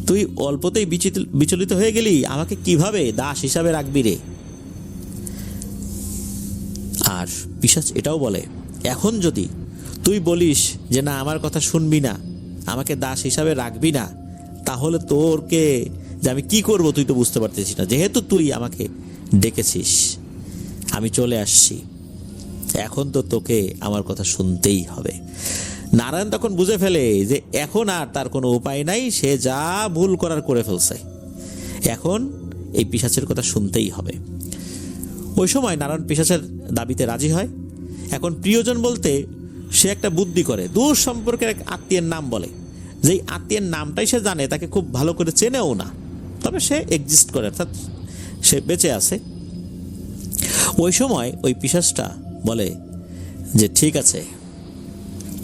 তুই অল্পতেই বিচলিত হয়ে গেলি, আমাকে কিভাবে দাস হিসাবে রাখবি রে? আর পিশাচ এটাও বলে, এখন যদি তুই বলিস যে না, আমার কথা শুনবি না, আমাকে দাস হিসাবে রাখবি না, তাহলে তোরকে যে আমি কি করব তুই তো বুঝতে পারতেছিস না। যেহেতু তুই আমাকে ডেকেছিস, আমি চলে আসছি, এখন তো তোকে আমার কথা শুনতেই হবে। নারায়ণ তখন বুঝে ফেলে যে এখন আর তার কোনো উপায় নাই, সে যা ভুল করার করে ফেলছে, এখন এই পিশাচের কথা শুনতেই হবে। ওই সময় নারায়ণ পিশাচের দাবিতে রাজি হয়। এখন প্রিয়জন বলতে সে একটা বুদ্ধি করে, দূর সম্পর্কের এক আত্মীয়ের নাম বলে, যেই আত্মীয়ের নামটাই সে জানে, তাকে খুব ভালো করে চেনেও না, তবে সে এক্সিস্ট করে, অর্থাৎ সে বেঁচে আছে। ওই সময় ওই পিশাচটা বলে যে ঠিক আছে,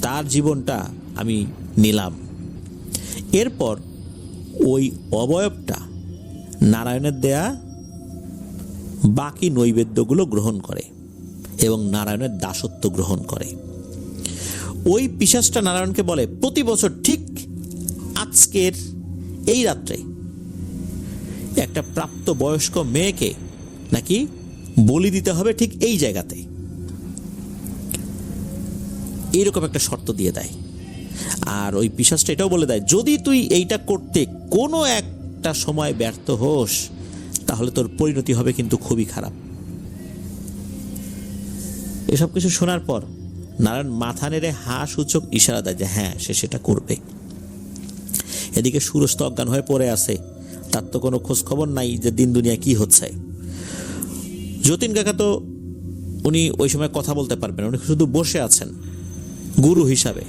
তার জীবনটা আমি নিলাম। এরপর ওই অবয়বটা নারায়ণের দেয়া বাকি নৈবেদ্যগুলো গ্রহণ করে এবং নারায়ণের দাসত্ব গ্রহণ করে। ওই পিশাচটা নারায়ণকে বলে, প্রতি বছর ঠিক আজকের এই রাত্রে একটা প্রাপ্ত বয়স্ক মেয়েকে নাকি বলি দিতে হবে ঠিক এই জায়গাতে। এইরকম একটা শর্ত দিয়ে দেয়। আর ওই পিশাচটা এটাও বলে দেয়, যদি তুই এইটা করতে কোনো একটা সময় ব্যর্থ হোস, তাহলে তোর পরিণতি হবে কিন্তু খুবই খারাপ। এসব কিছু শোনার পর নারায়ণ মাথা নেড়ে সূচক ইশারা দেয় যে হ্যাঁ, সে সেটা করবে। এদিকে সুরজ তো অজ্ঞান হয়ে পড়ে আছে, তার তো কোনো খোঁজ খবর নাই যে দিন দুনিয়া কি হচ্ছে। যতীন কাকা তো উনি ওই সময় কথা বলতে পারবেন, উনি শুধু বসে আছেন গুরু হিসাবে,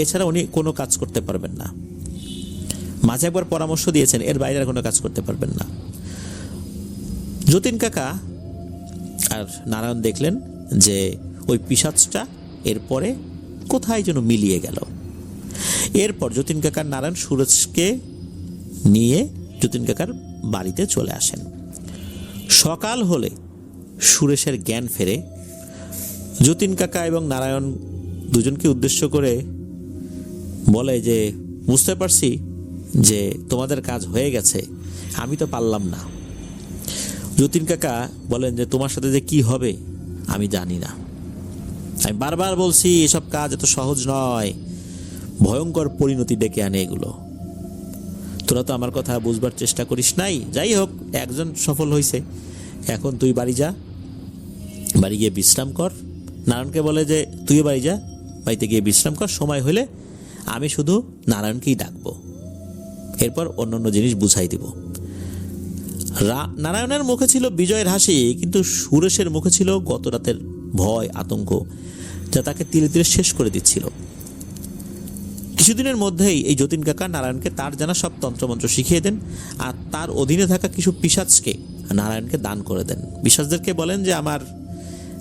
এছাড়া উনি কোনো কাজ করতে পারবেন না। মাঝে একবার পরামর্শ দিয়েছেন, এর বাইরে কোনো কাজ করতে পারবেন না। যতীন কাকা আর নারায়ণ দেখলেন যে ওই পিশাচটা এরপরে কোথায় যেন মিলিয়ে গেল। এরপর যতীন কাকার নারায়ণ সুরেশকে নিয়ে যতীন কাকার বাড়িতে চলে আসেন। সকাল হলে সুরেশের জ্ঞান ফেরে। যতীন কাকা এবং নারায়ণ দুজনকে উদ্দেশ্য করে বলে যে বুঝতে পারছি যে তোমাদের কাজ হয়ে গেছে, আমি তো পারলাম না। যতীন কাকা বলেন যে তোমার সাথে যে কি হবে আমি জানি না, আমি বারবার বলছি এসব কাজ এত সহজ নয়, ভয়ঙ্কর পরিণতি ডেকে আনে এগুলো। তোরা তো আমার কথা বুঝবার চেষ্টা করিস নাই। যাই হোক, একজন সফল হয়েছে, এখন তুই বাড়ি যা, বাড়ি গিয়ে বিশ্রাম কর। নারায়ণকে বলে যে তুইও বাড়ি যা, বাড়িতে গিয়ে বিশ্রাম কর, সময় হলে আমি শুধু নারায়ণকেই ডাকবো, এরপর অন্যান্য জিনিস বুঝাই দিব। নারায়ণের মুখে ছিল বিজয়ের হাসি, কিন্তু সুরেশের মুখে ছিল গত রাতের ভয়, আতঙ্ক, যা তাকে ধীরে ধীরে শেষ করে দিচ্ছিল। কিছুদিনের মধ্যেই এই যতীন কাকা নারায়ণকে তার জানা সব তন্ত্রমন্ত্র শিখিয়ে দেন, আর তার অধীনে থাকা কিছু পিশাচকে নারায়ণকে দান করে দেন। পিশাচদেরকে বলেন যে আমার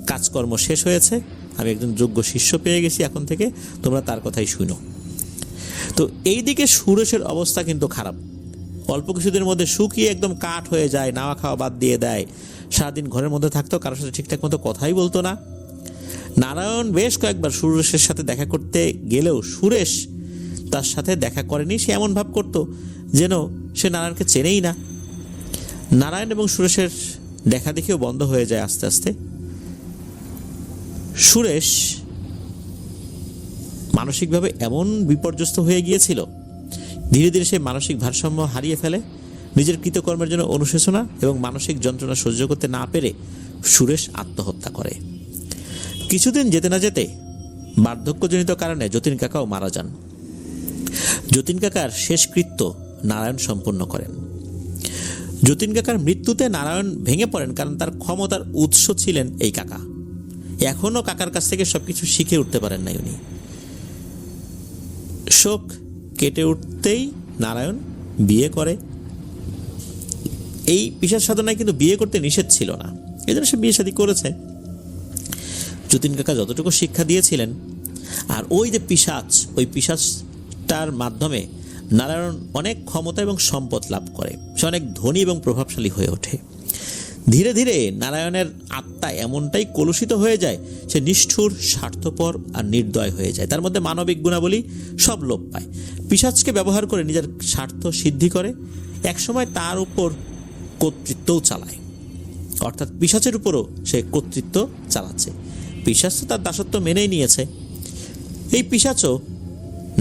কাজকর্ম শেষ হয়েছে, আমি একজন যোগ্য শিষ্য পেয়ে গেছি, এখন থেকে তোমরা তার কথাই শুনো। তো এই দিকে সুরেশের অবস্থা কিন্তু খারাপ। অল্প কিছুদিনের মধ্যে শুকিয়ে একদম কাঠ হয়ে যায়, নাওয়া খাওয়া বাদ দিয়ে দেয়, সারাদিন ঘরের মধ্যে থাকতো, কারোর সাথে ঠিকঠাক মতো কথাই বলতো না। নারায়ণ বেশ কয়েকবার সুরেশের সাথে দেখা করতে গেলেও সুরেশ তার সাথে দেখা করেনি। সে এমন ভাব করতো যেন সে নারায়ণকে চেনেই না। নারায়ণ এবং সুরেশের দেখা দেখিও বন্ধ হয়ে যায় আস্তে আস্তে। সুরেশ মানসিকভাবে এমন বিপর্যস্ত হয়ে গিয়েছিল, ধীরে ধীরে সে মানসিক ভারসাম্য হারিয়ে ফেলে। নিজের কৃতকর্মের জন্য অনুশোচনা এবং মানসিক যন্ত্রণা সহ্য করতে না পেরে সুরেশ আত্মহত্যা করে। কিছুদিন যেতে না যেতে বার্ধক্যজনিত কারণে যতীন কাকাও মারা যান। যতীন কাকার শেষকৃত্য নারায়ণ সম্পন্ন করেন। যতীন কাকার মৃত্যুতে নারায়ণ ভেঙে পড়েন, কারণ তার ক্ষমতার উৎস ছিলেন এই কাকা। এখনো কাকার কাছ থেকে সবকিছু শিখে উঠতে পারেন নাই উনি। শোক কেটে উঠতেই নারায়ণ বিয়ে করে। এই পিশাচ সাধনায় কিন্তু বিয়ে করতে নিষেধ ছিল না, এই জন্য সে বিয়ে শাদী করেছে। যতীন কাকা যতটুকু শিক্ষা দিয়েছিলেন, আর ওই যে পিশাচ, ওই পিশাচটার মাধ্যমে নারায়ণ অনেক ক্ষমতা এবং সম্পদ লাভ করে, সে অনেক ধনী এবং প্রভাবশালী হয়ে ওঠে। ধীরে ধীরে নারায়ণের আত্মা এমনটাই কলুষিত হয়ে যায়, সে নিষ্ঠুর, স্বার্থপর আর নির্দয় হয়ে যায়। তার মধ্যে মানবিক গুণাবলী সব লোপ পায়। পিশাচকে ব্যবহার করে নিজের স্বার্থ সিদ্ধি করে, একসময় তার উপর কর্তৃত্বও চালায়, অর্থাৎ পিশাচের উপরও সে কর্তৃত্ব চালাচ্ছে। পিশাচ তো তার দাসত্ব মেনেই নিয়েছে। এই পিশাচও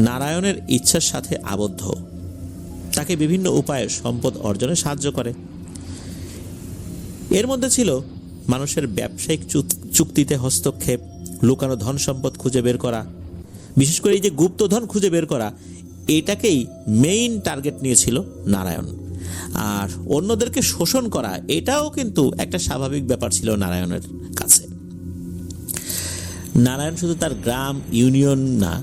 নারায়ণের ইচ্ছার সাথে আবদ্ধ, তাকে বিভিন্ন উপায়ে সম্পদ অর্জনে সাহায্য করে। এর মধ্যে ছিল মানুষের ব্যবসায়িক চুক্তিতে হস্তক্ষেপ, লুকানো ধন সম্পদ খুঁজে বের করা, বিশেষ করে এই যে গুপ্তধন খুঁজে বের করা, এটাকেই মেইন টার্গেট নিয়েছিল নারায়ণ। আর অন্যদেরকে শোষণ করা, এটাও কিন্তু একটা স্বাভাবিক ব্যাপার ছিল নারায়ণের কাছে। নারায়ণ শুধু তার গ্রাম, ইউনিয়ন না,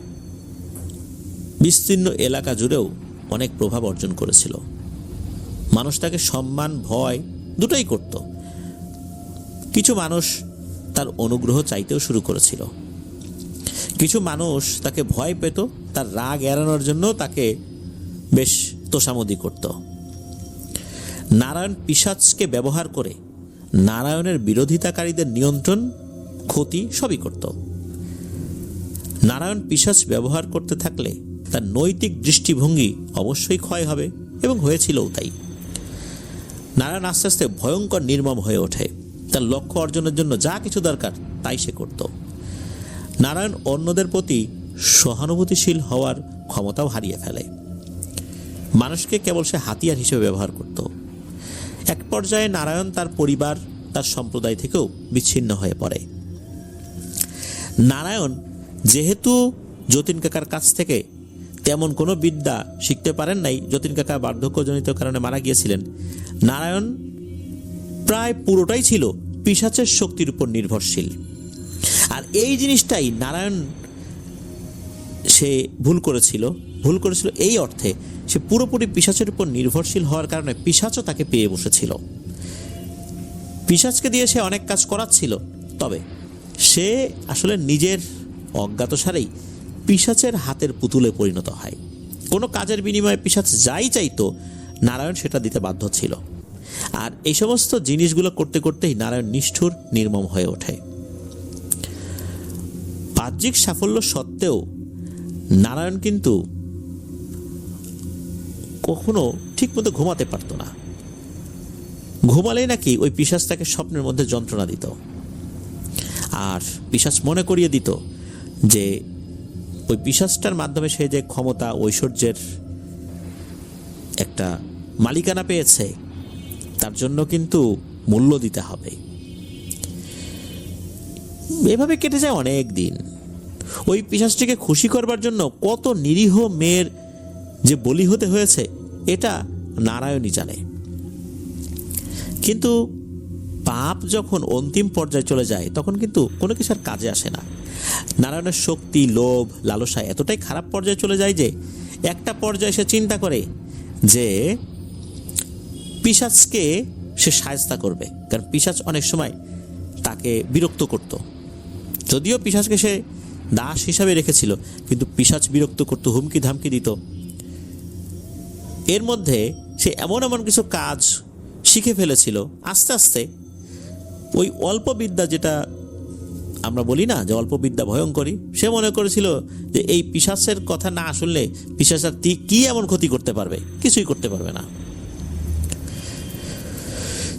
বিস্তীর্ণ এলাকা জুড়েও অনেক প্রভাব অর্জন করেছিল। মানুষ তাকে সম্মান, ভয় দুটোই করত। কিছু মানুষ তার অনুগ্রহ চাইতেও শুরু করেছিল, কিছু মানুষ তাকে ভয় পেত, তার রাগ এড়ানোর জন্য তাকে বেশ তোষামোদি করত। নারায়ণ পিশাচকে ব্যবহার করে নারায়ণের বিরোধিতাকারীদের নিয়ন্ত্রণ, ক্ষতি সবই করত। নারায়ণ পিশাচ ব্যবহার করতে থাকলে তার নৈতিক দৃষ্টিভঙ্গি অবশ্যই ক্ষয় হবে, এবং হয়েছিলও তাই। নারায়ণ আস্তে আস্তে ভয়ঙ্কর নির্মম হয়ে ওঠে। তার লক্ষ্য অর্জনের জন্য যা কিছু দরকার তাই সে করত। নারায়ণ অন্যদের প্রতি সহানুভূতিশীল হওয়ার ক্ষমতাও হারিয়ে ফেলে। মানুষকে কেবল সে হাতিয়ার হিসেবে ব্যবহার করত। এক পর্যায়ে নারায়ণ তার পরিবার, তার সম্প্রদায় থেকেও বিচ্ছিন্ন হয়ে পড়ে। নারায়ণ যেহেতু যতীন কাকার কাছ থেকে তেমন কোনো বিদ্যা শিখতে পারেন নাই, যতীন কাকা বার্ধক্যজনিত কারণে মারা গিয়েছিলেন, নারায়ণ প্রায় পুরোটাই ছিল পিশাচের শক্তির উপর নির্ভরশীল। আর এই জিনিসটাই নারায়ণ সে ভুল করেছিল এই অর্থে, সে পুরোপুরি পিশাচের উপর নির্ভরশীল হওয়ার কারণে পিশাচও তাকে পেয়ে বসেছিল। পিশাচকে দিয়ে সে অনেক কাজ করাচ্ছিল, তবে সে আসলে নিজের অজ্ঞাতসারেই পিশাচের হাতের পুতুলে পরিণত হয়। কোনো কাজের বিনিময়ে পিশাচ যাই চাইতো নারায়ণ সেটা দিতে বাধ্য ছিল। আর এই সমস্ত জিনিসগুলো করতে করতেই নারায়ণ নিষ্ঠুর নির্মম হয়ে ওঠে। বাহ্যিক সাফল্য সত্ত্বেও নারায়ণ কিন্তু কখনো ঠিকমতো ঘুমাতে পারত না। ঘুমালেই নাকি ওই পিশাচ তাকে স্বপ্নের মধ্যে যন্ত্রণা দিত, আর পিশাচ মনে করিয়ে দিত যে ওই পিশাচটার মাধ্যমে সে যে ক্ষমতা ঐশ্বর্যের একটা মালিকানা পেয়েছে তার জন্য কিন্তু মূল্য দিতে হবে। এভাবে কেটে যায় অনেক দিন। ওই পিশাচটিকে খুশি করবার জন্য কত নিরীহ মেয়ের যে বলি হতে হয়েছে এটা নারায়ণই জানে। কিন্তু পাপ যখন অন্তিম পর্যায়ে চলে যায় তখন কিন্তু কোনো কিছু আর কাজে আসে না। নারায়ণের শক্তি, লোভ, লালসা এতটাই খারাপ পর্যায়ে চলে যায় যে একটা পর্যায়ে সে চিন্তা করে যে পিশাচকে সে শায়েস্তা করবে, কারণ পিশাচ অনেক সময় তাকে বিরক্ত করত। যদিও পিশাচকে সে দাস হিসাবে রেখেছিল, কিন্তু পিশাচ বিরক্ত করত, হুমকি ধামকি দিত। এর মধ্যে সে এমন এমন কিছু কাজ শিখে ফেলেছিল আস্তে আস্তে। ওই অল্প বিদ্যা, যেটা আমরা বলি না যে অল্প বিদ্যা ভয়ঙ্করী, সে মনে করেছিল যে এই পিশাচের কথা না শুনলে পিশাচ আর কি এমন ক্ষতি করতে পারবে, কিছুই করতে পারবে না।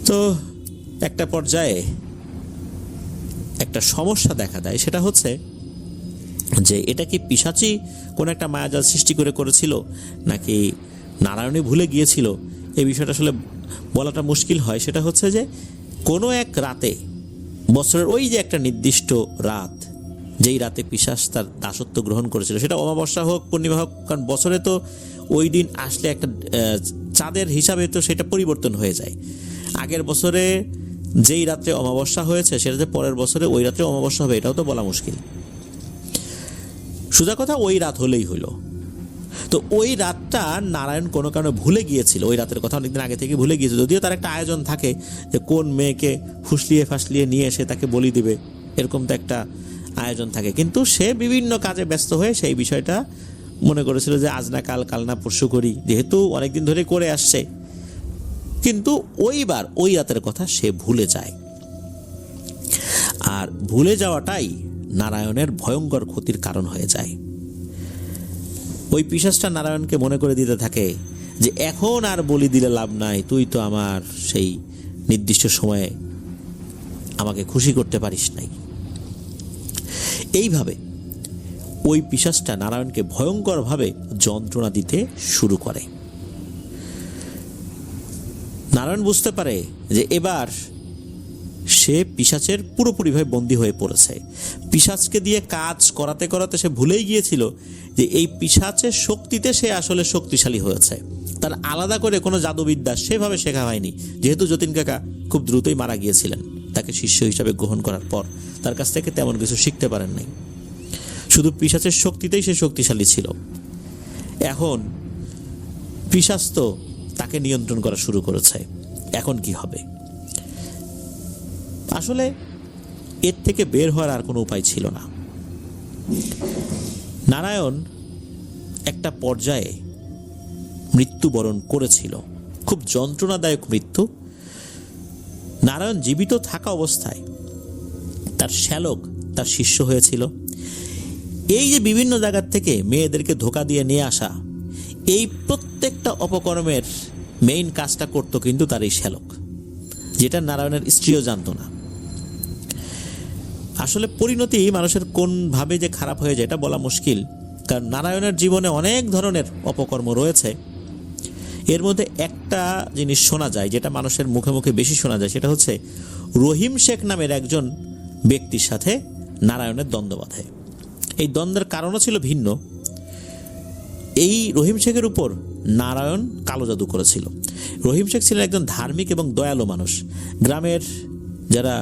তো একটা পর্যায়ে একটা সমস্যা দেখা দেয়, সেটা হচ্ছে যে এটা কি পিশাচই কোনো একটা মায়াজাল সৃষ্টি করেছিল নাকি নারায়ণই ভুলে গিয়েছিল, এই বিষয়টা আসলে বলাটা মুশকিল হয়। সেটা হচ্ছে যে কোনো এক রাতে, বছরের ওই যে একটা নির্দিষ্ট রাত, যেই রাতে পিশাচ তার দাসত্ব গ্রহণ করেছিল, সেটা অমাবস্যা হোক পূর্ণিমা হোক, কারণ বছরে তো ওই দিন আসলে একটা চাঁদের হিসাবে তো সেটা পরিবর্তন হয়ে যায়। আগের বছরে যেই রাত্রে অমাবস্যা হয়েছে সেটাতে পরের বছরে ওই রাত্রে অমাবস্যা হবে, এটাও তো বলা মুশকিল। সোজা কথা ওই রাত হলেই হইল। তো ওই রাতটা নারায়ণ কোনো কারণে ভুলে গিয়েছিল, ওই রাতের কথা অনেকদিন আগে থেকে ভুলে গিয়েছিল। যদিও তার একটা আয়োজন থাকে যে কোন মেয়েকে ফাসলিয়ে নিয়ে এসে তাকে বলি দিবে, এরকম তো একটা আয়োজন থাকে, কিন্তু সে বিভিন্ন কাজে ব্যস্ত হয়ে সেই বিষয়টা মনে করেছিল যে আজ না কাল, কাল না পরশু করি, যেহেতু অনেকদিন ধরে করে আসছে। কিন্তু ওইবার ওই রাতের কথা সে ভুলে যায়, আর ভুলে যাওয়াটাই নারায়ণের ভয়ঙ্কর ক্ষতির কারণ হয়ে যায়। ওই পিশাচটা নারায়ণকে মনে করে দিতে থাকে যে এখন আর বলি দিলে লাভ নাই, তুই তো আমার সেই নির্দিষ্ট সময়ে আমাকে খুশি করতে পারিস নাই। এইভাবে ওই পিশাচটা নারায়ণকে ভয়ঙ্করভাবে যন্ত্রণা দিতে শুরু করে। নারায়ণ বুঝতে পারে যে এবার সে পিশাচের পুরোপুরিভাবে বন্দী হয়ে পড়েছে। পিশাচকে দিয়ে কাজ করাতে করাতে সে ভুলেই গিয়েছিল যে এই পিশাচের শক্তিতে সে আসলে শক্তিশালী হয়েছে। তার আলাদা করে কোনো জাদুবিদ্যা সেভাবে শেখা হয়নি, যেহেতু যতীন কাকা খুব দ্রুতই মারা গিয়েছিলেন। তাকে শিষ্য হিসাবে গ্রহণ করার পর তার কাছ থেকে তেমন কিছু শিখতে পারেন নাই, শুধু পিশাচের শক্তিতেই সে শক্তিশালী ছিল। এখন পিশাচ তো তাকে নিয়ন্ত্রণ করা শুরু করেছে, এখন কি হবে? আসলে এর থেকে বের হওয়ার আর কোনো উপায় ছিল না। নারায়ণ একটা পর্যায়ে মৃত্যুবরণ করেছিল, খুব যন্ত্রণাদায়ক মৃত্যু। নারায়ণ জীবিত থাকা অবস্থায় তার শ্যালক তার শিষ্য হয়েছিল। এই যে বিভিন্ন জায়গার থেকে মেয়েদেরকে ধোঁকা দিয়ে নিয়ে আসা, এই প্রত্যেকটা অপকর্মের মেইন কাজটা করতো কিন্তু তার এই শ্যালক, যেটা নারায়ণের স্ত্রীও জানতো না। আসলে পরিণতি মানুষের কোন ভাবে যে খারাপ হয়ে যায় এটা বলা মুশকিল, কারণ নারায়ণের জীবনে অনেক ধরনের অপকর্ম রয়েছে। এর মধ্যে একটা জিনিস শোনা যায়, যেটা মানুষের মুখে মুখে বেশি শোনা যায়, সেটা হচ্ছে রহিম শেখ নামের একজন ব্যক্তির সাথে নারায়ণের দ্বন্দ্ব বাধে। এই দ্বন্দ্বের কারণও ছিল ভিন্ন। এই রহিম শেখের উপর নারায়ণ কালো জাদু করেছিল। রহিম শেখ ছিলেন একজন ধার্মিক এবং দয়ালু মানুষ। গ্রামের যারা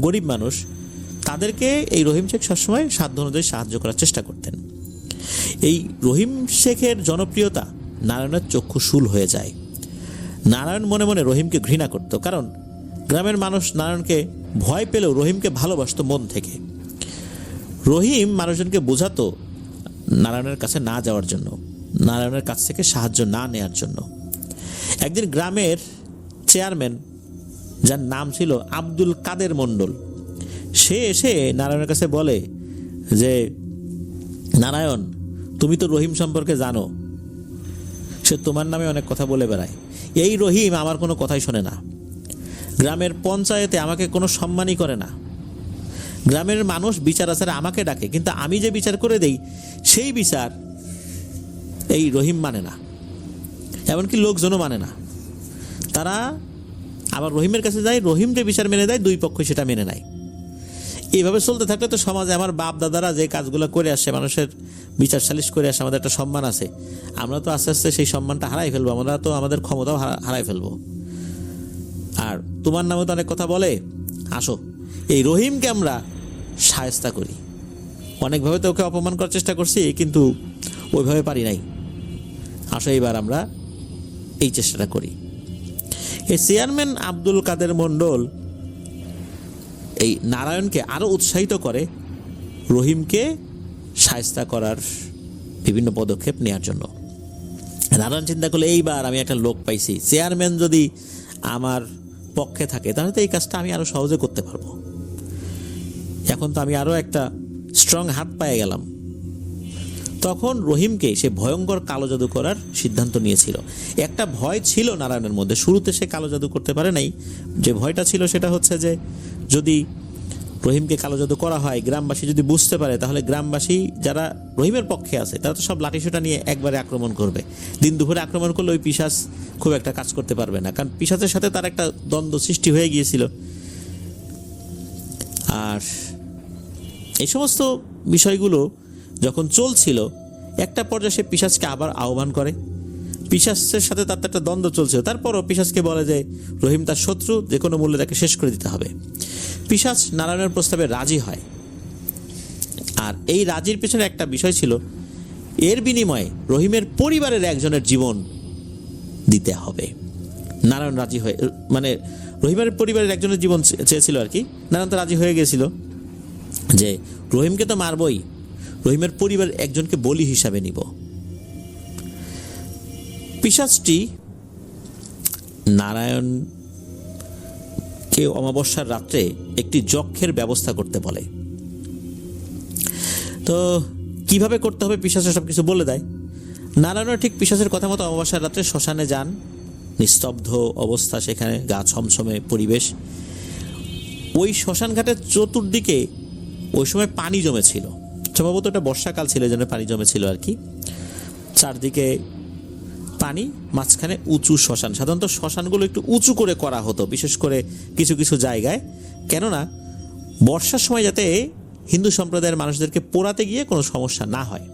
গরিব মানুষ তাদেরকে এই রহিম শেখ সবসময় সাধ্য অনুযায়ী সাহায্য করার চেষ্টা করতেন। এই রহিম শেখের জনপ্রিয়তা নারায়ণের চক্ষু শূল হয়ে যায়। নারায়ণ মনে মনে রহিমকে ঘৃণা করত, কারণ গ্রামের মানুষ নারায়ণকে ভয় পেলেও রহিমকে ভালোবাসতো মন থেকে। রহিম মানুষজনকে বোঝাতো নারায়ণের কাছে না যাওয়ার জন্য, নারায়ণের কাছ থেকে সাহায্য না নেয়ার জন্য। একদিন গ্রামের চেয়ারম্যান, যার নাম ছিল আব্দুল কাদের মণ্ডল, সে এসে নারায়ণের কাছে বলে যে, নারায়ণ, তুমি তো রহিম সম্পর্কে জানো, সে তোমার নামে অনেক কথা বলে বেড়ায়। এই রহিম আমার কোনো কথাই শোনে না, গ্রামের পঞ্চায়েতে আমাকে কোনো সম্মানই করে না, গ্রামের মানুষ বিচার আচারে আমাকে ডাকে, কিন্তু আমি যে বিচার করে দেই সেই বিচার এই রহিম মানে না, এমনকি লোকজনও মানে না। তারা আবার রহিমের কাছে যায়, রহিম যে বিচার মেনে দেয় দুই পক্ষই সেটা মেনে নেয়। এইভাবে চলতে থাকলে তো সমাজে আমার বাপ দাদারা যে কাজগুলো করে আসে, মানুষের বিচার সালিশ করে আসে, আমাদের একটা সম্মান আছে, আমরা তো আস্তে আস্তে সেই সম্মানটা হারাই ফেলবো, আমরা তো আমাদের ক্ষমতাও হারাই ফেলবো। আর তোমার নামে তো অনেক কথা বলে, আসো এই রহিমকে আমরা শায়েস্তা করি। অনেকভাবে তো ওকে অপমান করার চেষ্টা করছি, কিন্তু ওইভাবে পারি নাই, আসো এইবার আমরা এই চেষ্টাটা করি। এই চেয়ারম্যান আব্দুল কাদের মণ্ডল এই নারায়ণকে আরো উৎসাহিত করে রহিমকে শায়েস্তা করার বিভিন্ন পদক্ষেপ নেওয়ার জন্য। নারায়ণ চিন্তা করলে, এইবার আমি একটা লোক পাইছি, চেয়ারম্যান যদি আমার পক্ষে থাকে তাহলে তো এই কাজটা আমি আরো সহজে করতে পারবো। এখন তো আমি আরো একটা স্ট্রং হাত পেয়ে গেলাম। তখন রহিমকে সে ভয়ঙ্কর কালো জাদু করার সিদ্ধান্ত নিয়েছিল। একটা ভয় ছিল নারায়ণের মধ্যে, শুরুতে সে কালো জাদু করতে পারে নাই। যে ভয়টা ছিল সেটা হচ্ছে যে যদি রহিমকে কালো জাদু করা হয়, গ্রামবাসী যদি বুঝতে পারে, তাহলে গ্রামবাসী যারা রহিমের পক্ষে আছে তারা তো সব লাঠিসোঁটা নিয়ে একবারে আক্রমণ করবে। দিন দুপুরে আক্রমণ করলে ওই পিশাচ খুব একটা কাজ করতে পারবে না, কারণ পিশাচের সাথে তার একটা দ্বন্দ্ব সৃষ্টি হয়ে গিয়েছিল। আর এই সমস্ত বিষয়গুলো যখন চলছিল, একটা পর্যায়ে সে পিশাচকে আবার আহ্বান করে। পিশাচের সাথে তার একটা দ্বন্দ্ব চলছিল, তারপরও পিশাচকে বলে যে রহিম তার শত্রু, যে কোনো মূল্যে তাকে শেষ করে দিতে হবে। পিশাচ নারায়ণের প্রস্তাবে রাজি হয়। আর এই রাজির পেছনে একটা বিষয় ছিল, এর বিনিময়ে রহিমের পরিবারের একজনের জীবন দিতে হবে। নারায়ণ রাজি হয়ে, মানে রহিমের পরিবারের একজনের জীবন চেয়েছিল আর কি। নারায়ণ তো রাজি হয়ে গিয়েছিল যে রহিমকে তো মারবই, রহিমের পরিবারের একজনকে বলি হিসাবে নিব। পিশাচটি নারায়ণকে অমাবস্যার রাত্রে একটি যক্ষের ব্যবস্থা করতে বলে। তো কিভাবে করতে হবে পিশাচের সবকিছু বলে দেয়। নারায়ণ ঠিক পিশাচের কথা মতো অমাবস্যার রাত্রে শ্মশানে যান। নিস্তব্ধ অবস্থা সেখানে, গা ছমছমে পরিবেশ। ওই শ্মশান ঘাটের চতুর্দিকে ওই সময় পানি জমেছিল, সম্ভবত এটা বর্ষাকাল ছিল, যেন পানি জমেছিল আর কি। চারদিকে পানি, মাঝখানে উঁচু শ্মশান। সাধারণত শ্মশানগুলো একটু উঁচু করে করা হতো, বিশেষ করে কিছু কিছু জায়গায়, কেননা বর্ষার সময় যাতে হিন্দু সম্প্রদায়ের মানুষদেরকে পোড়াতে গিয়ে কোনো সমস্যা না হয়।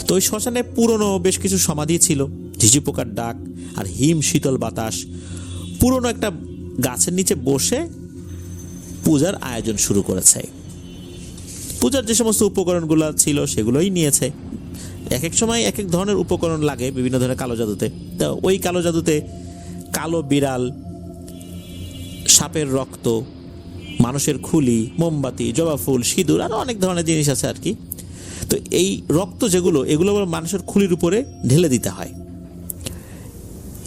তো ওই শ্মশানে পুরনো বেশ কিছু সমাধি ছিল, ঝিঝি পোকার ডাক আর হিম শীতল বাতাস। পুরনো একটা গাছের নিচে বসে পূজার আয়োজন শুরু করেছে। পূজার যে সমস্ত উপকরণগুলো ছিল সেগুলোই নিয়েছে। এক এক সময় এক এক ধরনের উপকরণ লাগে বিভিন্ন ধরনের কালো জাদুতে। তো ওই কালো জাদুতে কালো বিড়াল, সাপের রক্ত, মানুষের খুলি, মোমবাতি, জবা ফুল, সিঁদুর, আরো অনেক ধরনের জিনিস আছে আর কি। তো এই রক্ত যেগুলো, এগুলো মানুষের খুলির উপরে ঢেলে দিতে হয়,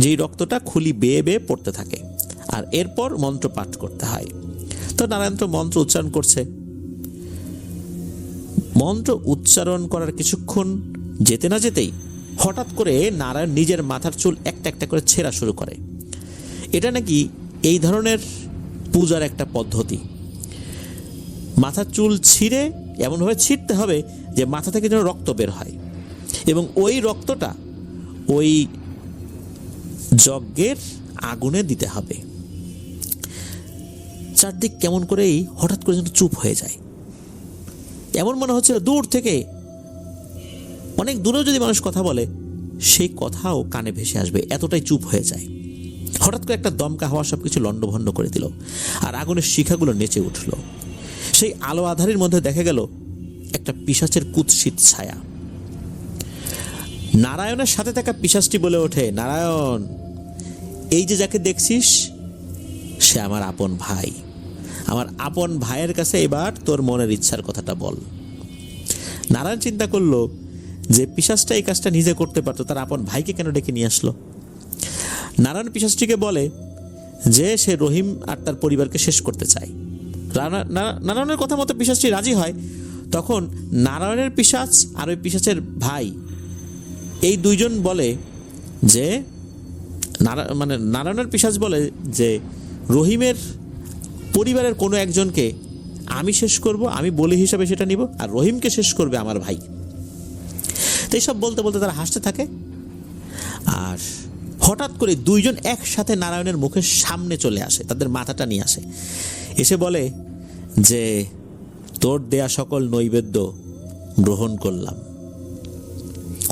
যেই রক্তটা খুলি বেয়ে বেয়ে পড়তে থাকে। আর এরপর মন্ত্র পাঠ করতে হয়। তো নারায়ণ তো মন্ত্র উচ্চারণ করছে। মন্ত্র উচ্চারণ করার কিছুক্ষণ যেতে না যেতেই হঠাৎ করে নারায়ণ নিজের মাথার চুল একটা একটা করে ছেঁড়া শুরু করে। এটা নাকি এই ধরনের পূজার একটা পদ্ধতি। মাথার চুল ছিঁড়ে এমনভাবে ছিঁড়তে হবে যে মাথা থেকে যেন রক্ত বের হয়, এবং ওই রক্তটা ওই যজ্ঞের আগুনে দিতে হবে। চারদিক কেমন করেই হঠাৎ করে যেন চুপ হয়ে যায়। এমন মনে হচ্ছিল দূর থেকে, অনেক দূরেও যদি মানুষ কথা বলে সেই কথাও কানে ভেসে আসবে, এতটাই চুপ হয়ে যায়। হঠাৎ করে একটা দমকা হাওয়া সবকিছু লণ্ডভণ্ড করে দিল, আর আগুনের শিখাগুলো নেচে উঠল। সেই আলো আধারের মধ্যে দেখা গেল একটা পিশাচের কুৎসিত ছায়া। নারায়ণের সাথে থাকা পিশাচটি বলে ওঠে, নারায়ণ, এই যে যাকে দেখছিস সে আমার আপন ভাই, আমার আপন ভাইয়ের কাছে এবার তোর মনের ইচ্ছার কথাটা বল। নারায়ণ চিন্তা করলো যে পিশাচটা এই কাজটা নিজে করতে পারতো, তার আপন ভাইকে কেন ডেকে নিয়ে আসলো। নারায়ণ পিশাচটিকে বলে যে সে রহিম আর তার পরিবারকে শেষ করতে চায়। নারায়ণের কথা মতো পিশাচটি রাজি হয়। তখন নারায়ণের পিশাচ আর ওই পিশাচের ভাই এই দুইজন বলে যে নারায়ণের পিশাচ বলে যে রহিমের পরিবারের কোনো একজনকে আমি শেষ করব, আমি বলি হিসাবে সেটা নিব, আর রহিমকে শেষ করবে আমার ভাই। তো এইসব বলতে বলতে তারা হাসতে থাকে। আর হঠাৎ করে দুইজন একসাথে নারায়ণের মুখের সামনে চলে আসে, তাদের মাথাটা নিয়ে আসে, এসে বলে যে তোর দেয়া সকল নৈবেদ্য গ্রহণ করলাম।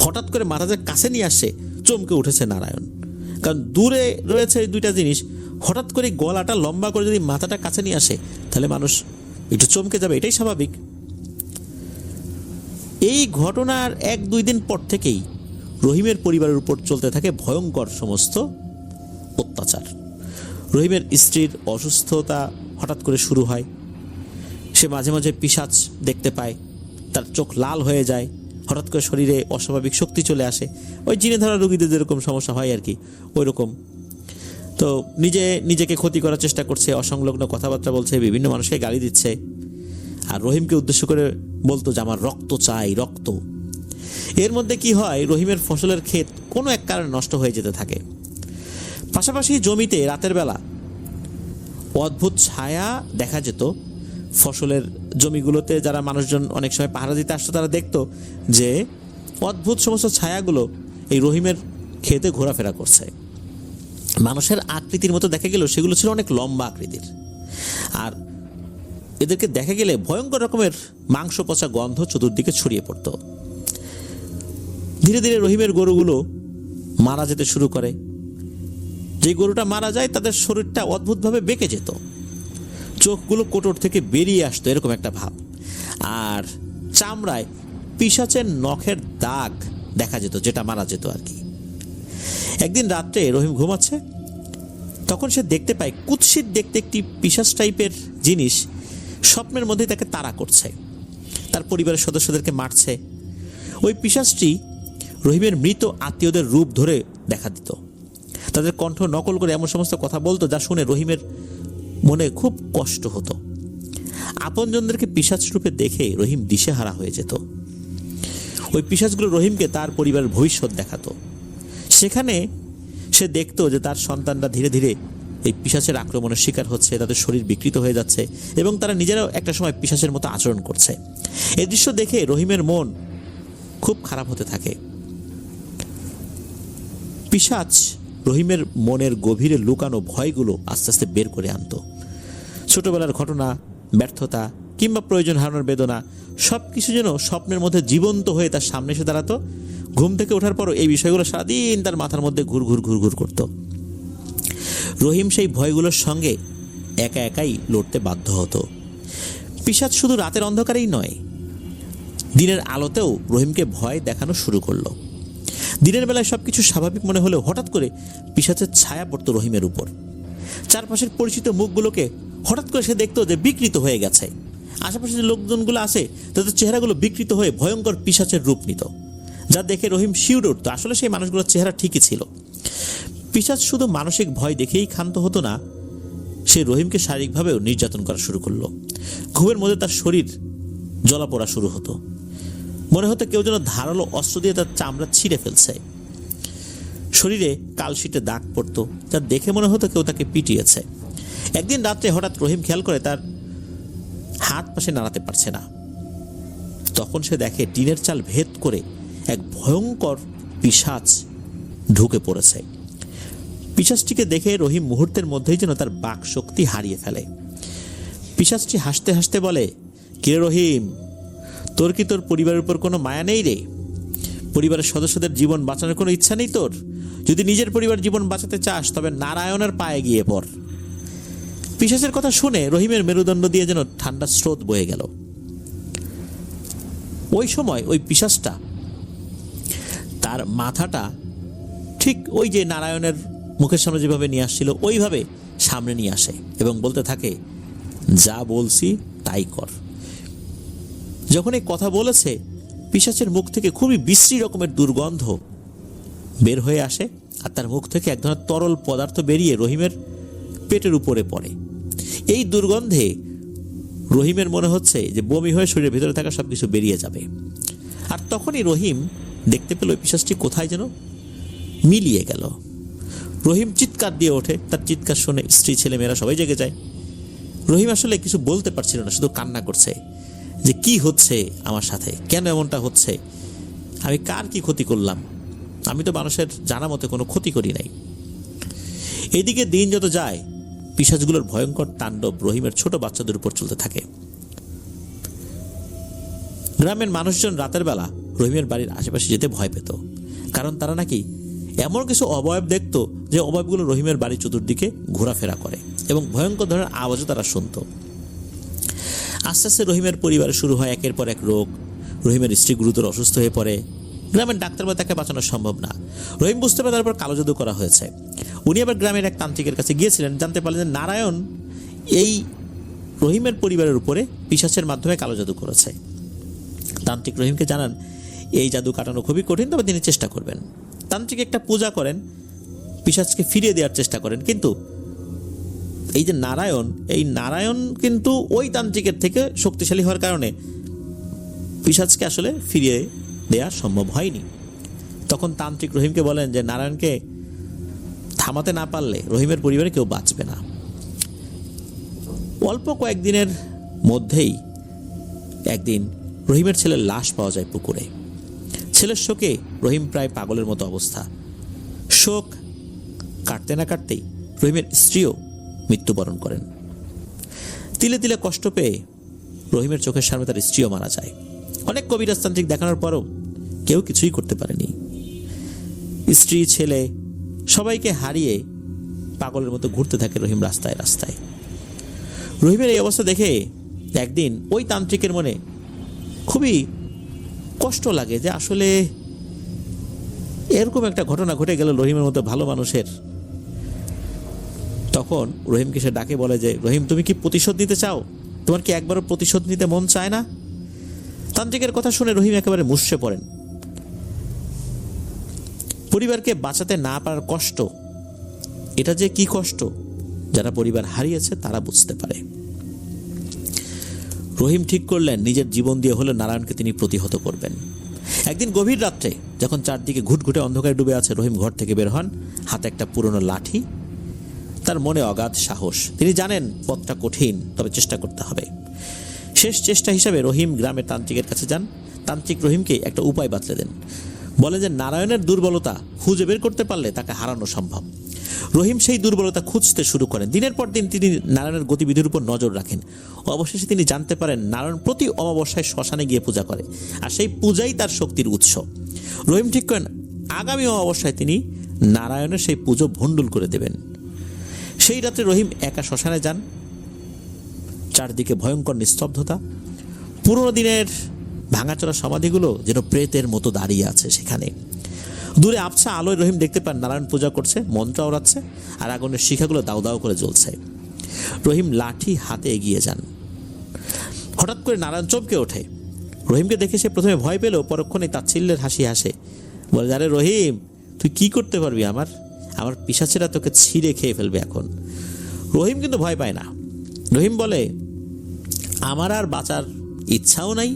হঠাৎ করে মাথাদের কাছে নিয়ে আসে, চমকে উঠেছে নারায়ণ, কারণ দূরে রয়েছে এই দুইটা জিনিস। হঠাৎ করে গলাটা লম্বা করে যদি মাথাটা কাছে নিয়ে আসে তাহলে মানুষ একটু চমকে যাবে, এটাই স্বাভাবিক। এই ঘটনার 1-2 দিন পর থেকেই রহিমের পরিবারের উপর চলতে থাকে ভয়ঙ্কর সমস্ত অত্যাচার। রহিমের স্ত্রীর অসুস্থতা হঠাৎ করে শুরু হয়, সে মাঝে মাঝে পিশাচ দেখতে পায়, তার চোখ লাল হয়ে যায়, হঠাৎ করে শরীরে অস্বাভাবিক শক্তি চলে আসে, ওই জিনে ধরা রোগীদের যেরকম সমস্যা হয় আর কি ওই রকম। তো নিজেকে ক্ষতি করার চেষ্টা করছে, অসংলগ্ন কথাবার্তা বলছে, বিভিন্ন মানুষকে গালি দিচ্ছে, আর রহিমকে উদ্দেশ্য করে বলতো যে আমার রক্ত চাই, রক্ত। এর মধ্যে কি হয়, রহিমের ফসলের ক্ষেত কোনো এক কারণে নষ্ট হয়ে যেতে থাকে। পাশাপাশি জমিতে রাতের বেলা অদ্ভুত ছায়া দেখা যেত। ফসলের জমিগুলোতে যারা মানুষজন অনেক সময় পাহারা দিতে আসতো তারা দেখতো যে অদ্ভুত সমস্ত ছায়াগুলো এই রহিমের ক্ষেতে ঘোরাফেরা করছে। মানুষের আকৃতির মতো দেখা গেল, সেগুলো ছিল অনেক লম্বা আকৃতির, আর এদেরকে দেখা গেলে ভয়ঙ্কর রকমের মাংস পচা গন্ধ চতুর্দিকে ছড়িয়ে পড়ত। ধীরে ধীরে রহিমের গরুগুলো মারা যেতে শুরু করে। যে গরুটা মারা যায় তাদের শরীরটা অদ্ভুতভাবে বেঁকে যেত, চোখগুলো কোটর থেকে বেরিয়ে আসতো, এরকম একটা ভাব, আর চামড়ায় পিশাচের নখের দাগ দেখা যেত, যেটা মারা যেত আর কি। একদিন রাত্রে রহিম ঘুমাচ্ছে, তখন সে দেখতে পায় কুৎসিত দেখতে একটি পিশাচ টাইপের জিনিস স্বপ্নের মধ্যে তাকে তাড়া করছে, তার পরিবারের সদস্যদেরকে মারছে। ওই পিশাচটি রহিমের মৃত আত্মীয়দের রূপ ধরে দেখা দিত, তাদের কণ্ঠ নকল করে এমন সমস্ত কথা বলতো যা শুনে রহিমের মনে খুব কষ্ট হতো। আপনজনদেরকে পিশাচ রূপে দেখে রহিম দিশেহারা হয়ে যেত। ওই পিশাচগুলো রহিমকে তার পরিবারের ভবিষ্যৎ দেখাতো। সেখানে সে দেখতো যে তার সন্তানরা ধীরে ধীরে এই পিশাচের আক্রমণের শিকার হচ্ছে, তাদের শরীর বিকৃত হয়ে যাচ্ছে এবং তারা নিজেরাও একটা সময় পিশাচের মতো আচরণ করছে। এই দৃশ্য দেখে রহিমের মন খুব খারাপ হতে থাকে। পিশাচ রহিমের মনের গভীরে লুকানো ভয়গুলো আস্তে আস্তে বের করে আনতো। ছোটবেলার ঘটনা, ব্যর্থতা কিংবা প্রয়োজন হারানোর বেদনা সবকিছু যেন স্বপ্নের মধ্যে জীবন্ত হয়ে তার সামনে এসে দাঁড়াতো। ঘুম থেকে ওঠার পরও এই বিষয়গুলো সারাদিন তার মাথার মধ্যে ঘুরঘুর করত। রহিম সেই ভয়গুলোর সঙ্গে একা একাই লড়তে বাধ্য হতো। পিশাচ শুধু রাতের অন্ধকারেই নয়, দিনের আলোতেও রহিমকে ভয় দেখানো শুরু করলো। দিনের বেলায় সবকিছু স্বাভাবিক মনে হলেও হঠাৎ করে পিশাচের ছায়া পড়তো রহিমের উপর। চারপাশের পরিচিত মুখগুলোকে হঠাৎ করে সে দেখতো যে বিকৃত হয়ে গেছে। আশেপাশে যে লোকজনগুলো আসে তাদের চেহারাগুলো বিকৃত হয়ে ভয়ঙ্কর পিশাচের রূপ নিত, যা দেখে রহিম শিউরে উঠত। আসলে সেই মানুষগুলোর চেহারা ঠিকই ছিল। পিশাচ শুধু মানসিক ভয় দেখেই ক্ষান্ত হতো না, সে রহিমকে শারীরিকভাবেও নির্যাতন করা শুরু করলো। ঘুমের মধ্যে তার শরীর জ্বলা পোড়া শুরু হতো, মনে হতো কেউ যেন ধারালো অস্ত্র দিয়ে তার চামড়া ছিঁড়ে ফেলছে। শরীরে কালশিটে দাগ পড়তো, যা দেখে মনে হতো কেউ তাকে পিটিয়েছে। একদিন রাত্রে হঠাৎ রহিম খেয়াল করে তার হাত পাশে নাড়াতে পারছে না। তখন সে দেখে টিনের চাল ভেদ করে এক ভয়ঙ্কর পিশাচ ঢুকে পড়েছে। পিশাচটিকে দেখে রহিম মুহূর্তের মধ্যেই যেন তার বাক শক্তি হারিয়ে ফেলে। পিশাচটি হাসতে হাসতে বলে, কিরে রহিম, তোর কি তোর পরিবারের উপর কোনো মায়া নেই রে? পরিবারের সদস্যদের জীবন বাঁচানোর কোনো ইচ্ছা নেই তোর? যদি নিজের পরিবার জীবন বাঁচাতে চাস তবে নারায়ণের পায়ে গিয়ে পড়। পিশাচের কথা শুনে রহিমের মেরুদণ্ড দিয়ে যেন ঠান্ডা স্রোত বয়ে গেল। ওই সময় ওই পিশাচটা তার মাথাটা ঠিক ওই যে নারায়ণের মুখের সামনে যেভাবে নিয়ে আসছিল ওইভাবে সামনে নিয়ে আসে এবং বলতে থাকে, যা বলছি তাই কর। যখন এই কথা বলেছে, পিশাচের মুখ থেকে খুবই বিশ্রী রকমের দুর্গন্ধ বের হয়ে আসে, আর তার মুখ থেকে এক ধরনের তরল পদার্থ বেরিয়ে রহিমের পেটের উপরে পড়ে। এই দুর্গন্ধে রহিমের মনে হচ্ছে যে বমি হয়ে শরীরের ভিতরে থাকা সবকিছু বেরিয়ে যাবে। আর তখনই রহিম দেখতে পেল ওই পিশাচটি কোথায় যেন মিলিয়ে গেল। রহিম চিৎকার দিয়ে ওঠে, তার চিৎকার শুনে স্ত্রী ছেলে মেয়েরা সবাই জেগে যায়। রহিম আসলে কিছু বলতে পারছিল না, শুধু কান্না করছে যে কি হচ্ছে আমার সাথে, কেন এমনটা হচ্ছে, আমি কার কি ক্ষতি করলাম, আমি তো মানুষের জানা মতে কোনো ক্ষতি করি নাই। এদিকে দিন যত যায়, পিশাচগুলোর ভয়ঙ্কর তাণ্ডব রহিমের ছোট বাচ্চাদের উপর চলতে থাকে। গ্রামের মানুষজন রাতের বেলা রহিমের বাড়ির আশেপাশে যেতে ভয় পেত, কারণ তারা নাকি এমন কিছু অবয়ব দেখত যে অবয়বগুলো রহিমের বাড়ির চতুর্দিকে ঘোরাফেরা করে এবং ভয়ঙ্কর ধরনের আওয়াজও তারা শুনত। আস্তে আস্তে রহিমের পরিবারে শুরু হয় একের পর এক রোগ। রহিমের স্ত্রী গুরুতর অসুস্থ হয়ে পড়ে। গ্রামের ডাক্তার বা তাকে বাঁচানো সম্ভব না। রহিম বুঝতে পারে তারপর কালো জাদু করা হয়েছে। উনি আবার গ্রামের এক তান্ত্রিকের কাছে গিয়েছিলেন, জানতে পারলেন যে নারায়ণ এই রহিমের পরিবারের উপরে পিশাচের মাধ্যমে কালো জাদু করেছে। তান্ত্রিক রহিমকে জানান এই জাদু কাটানো খুবই কঠিন, তবে তিনি চেষ্টা করবেন। তান্ত্রিক একটা পূজা করেন, পিশাচকে ফিরিয়ে দেওয়ার চেষ্টা করেন, কিন্তু এই যে নারায়ণ, এই নারায়ণ কিন্তু ওই তান্ত্রিকের থেকে শক্তিশালী হওয়ার কারণে পিশাচকে আসলে ফিরিয়ে দেওয়া সম্ভব হয়নি। তখন তান্ত্রিক রহিমকে বলেন যে নারায়ণকে থামাতে না পারলে রহিমের পরিবারে কেউ বাঁচবে না। অল্প কয়েকদিনের মধ্যেই একদিন রহিমের ছেলের লাশ পাওয়া যায় পুকুরে। ছেলের শোকে রহিম প্রায় পাগলের মতো অবস্থা। শোক কাটতে না কাটতেই রহিমের স্ত্রীও মৃত্যুবরণ করেন। তিলে তিলে কষ্ট পেয়ে রহিমের চোখের সামনে তার স্ত্রীও মারা যায়। অনেক কবিরাজতান্ত্রিক দেখানোর পরও কেউ কিছুই করতে পারেনি। স্ত্রী ছেলে সবাইকে হারিয়ে পাগলের মতো ঘুরতে থাকে রহিম রাস্তায় রাস্তায়। রহিমের এই অবস্থা দেখে একদিন ওই তান্ত্রিকের মনে খুবই কষ্ট লাগে যে আসলে এরকম একটা ঘটনা ঘটে গেল রহিমের মতো ভালো মানুষের। তখন রহিমকে সে ডাকে বলে যে রহিম, তুমি কি প্রতিশোধ নিতে চাও? তোমার কি একবারও প্রতিশোধ নিতে মন চায় না? তান্ত্রিকের কথা শুনে রহিম একেবারে মুষড়ে পড়েন। পরিবারকে বাঁচাতে না পারার কষ্ট, এটা যে কি কষ্ট যারা পরিবার হারিয়েছে তারা বুঝতে পারে। রহিম ঠিক করলেন নিজের জীবন দিয়ে হলে নারায়ণকে তিনি প্রতিহত করবেন। একদিন গভীর রাত্রে যখন চারদিকে ঘুটঘুটে অন্ধকারে ডুবে আছে, রহিম ঘর থেকে বের হন, হাতে একটা পুরনো লাঠি, তার মনে অগাধ সাহস। তিনি জানেন পথটা কঠিন, তবে চেষ্টা করতে হবে। শেষ চেষ্টা হিসাবে রহিম গ্রামের তান্ত্রিকের কাছে যান। তান্ত্রিক রহিমকে একটা উপায় বাতলে দেন, বলেন যে নারায়ণের দুর্বলতা খুঁজে বের করতে পারলে তাকে হারানো সম্ভব। রহিম সেই দুর্বলতা খুঁজতে শুরু করেন। দিনের পর দিন তিনি নারায়ণের গতিবিধির উপর নজর রাখেন। অবশেষে তিনি জানতে পারেন নারায়ণ প্রতি অমাবস্যায় শ্মশানে গিয়ে পূজা করে, আর সেই পূজাই তার শক্তির উৎস। রহিম ঠিক করেন আগামী অমাবস্যায় তিনি নারায়ণের সেই পুজো ভণ্ডুল করে দেবেন। সেই রাত্রে রহিম একা শ্মশানে যান। চারদিকে ভয়ঙ্কর নিস্তব্ধতা। পুরোনো দিনের ভাঙাচোরা সমাধিগুলো যেন প্রেতের মতো দাঁড়িয়ে আছে সেখানে। দূরে আবছা আলোয় রহিম দেখতে পান নারায়ণ পূজা করছে, মন্ত্র ওড়াচ্ছে, আর আগুনের শিখাগুলো দাউ দাউ করে জ্বলছে। রহিম লাঠি হাতে এগিয়ে যান। হঠাৎ করে নারায়ণ চমকে ওঠে। রহিমকে দেখে সে প্রথমে ভয় পেলেও পরক্ষণে তাচ্ছিল্যের হাসি হাসে, বলে, আরে রহিম, তুই কি করতে পারবি? আমার পিশাচেরা তোকে ছিঁড়ে খেয়ে ফেলবে এখন। রহিম কিন্তু ভয় পায় না। রহিম বলে, আমার আর বাঁচার ইচ্ছাও নাই,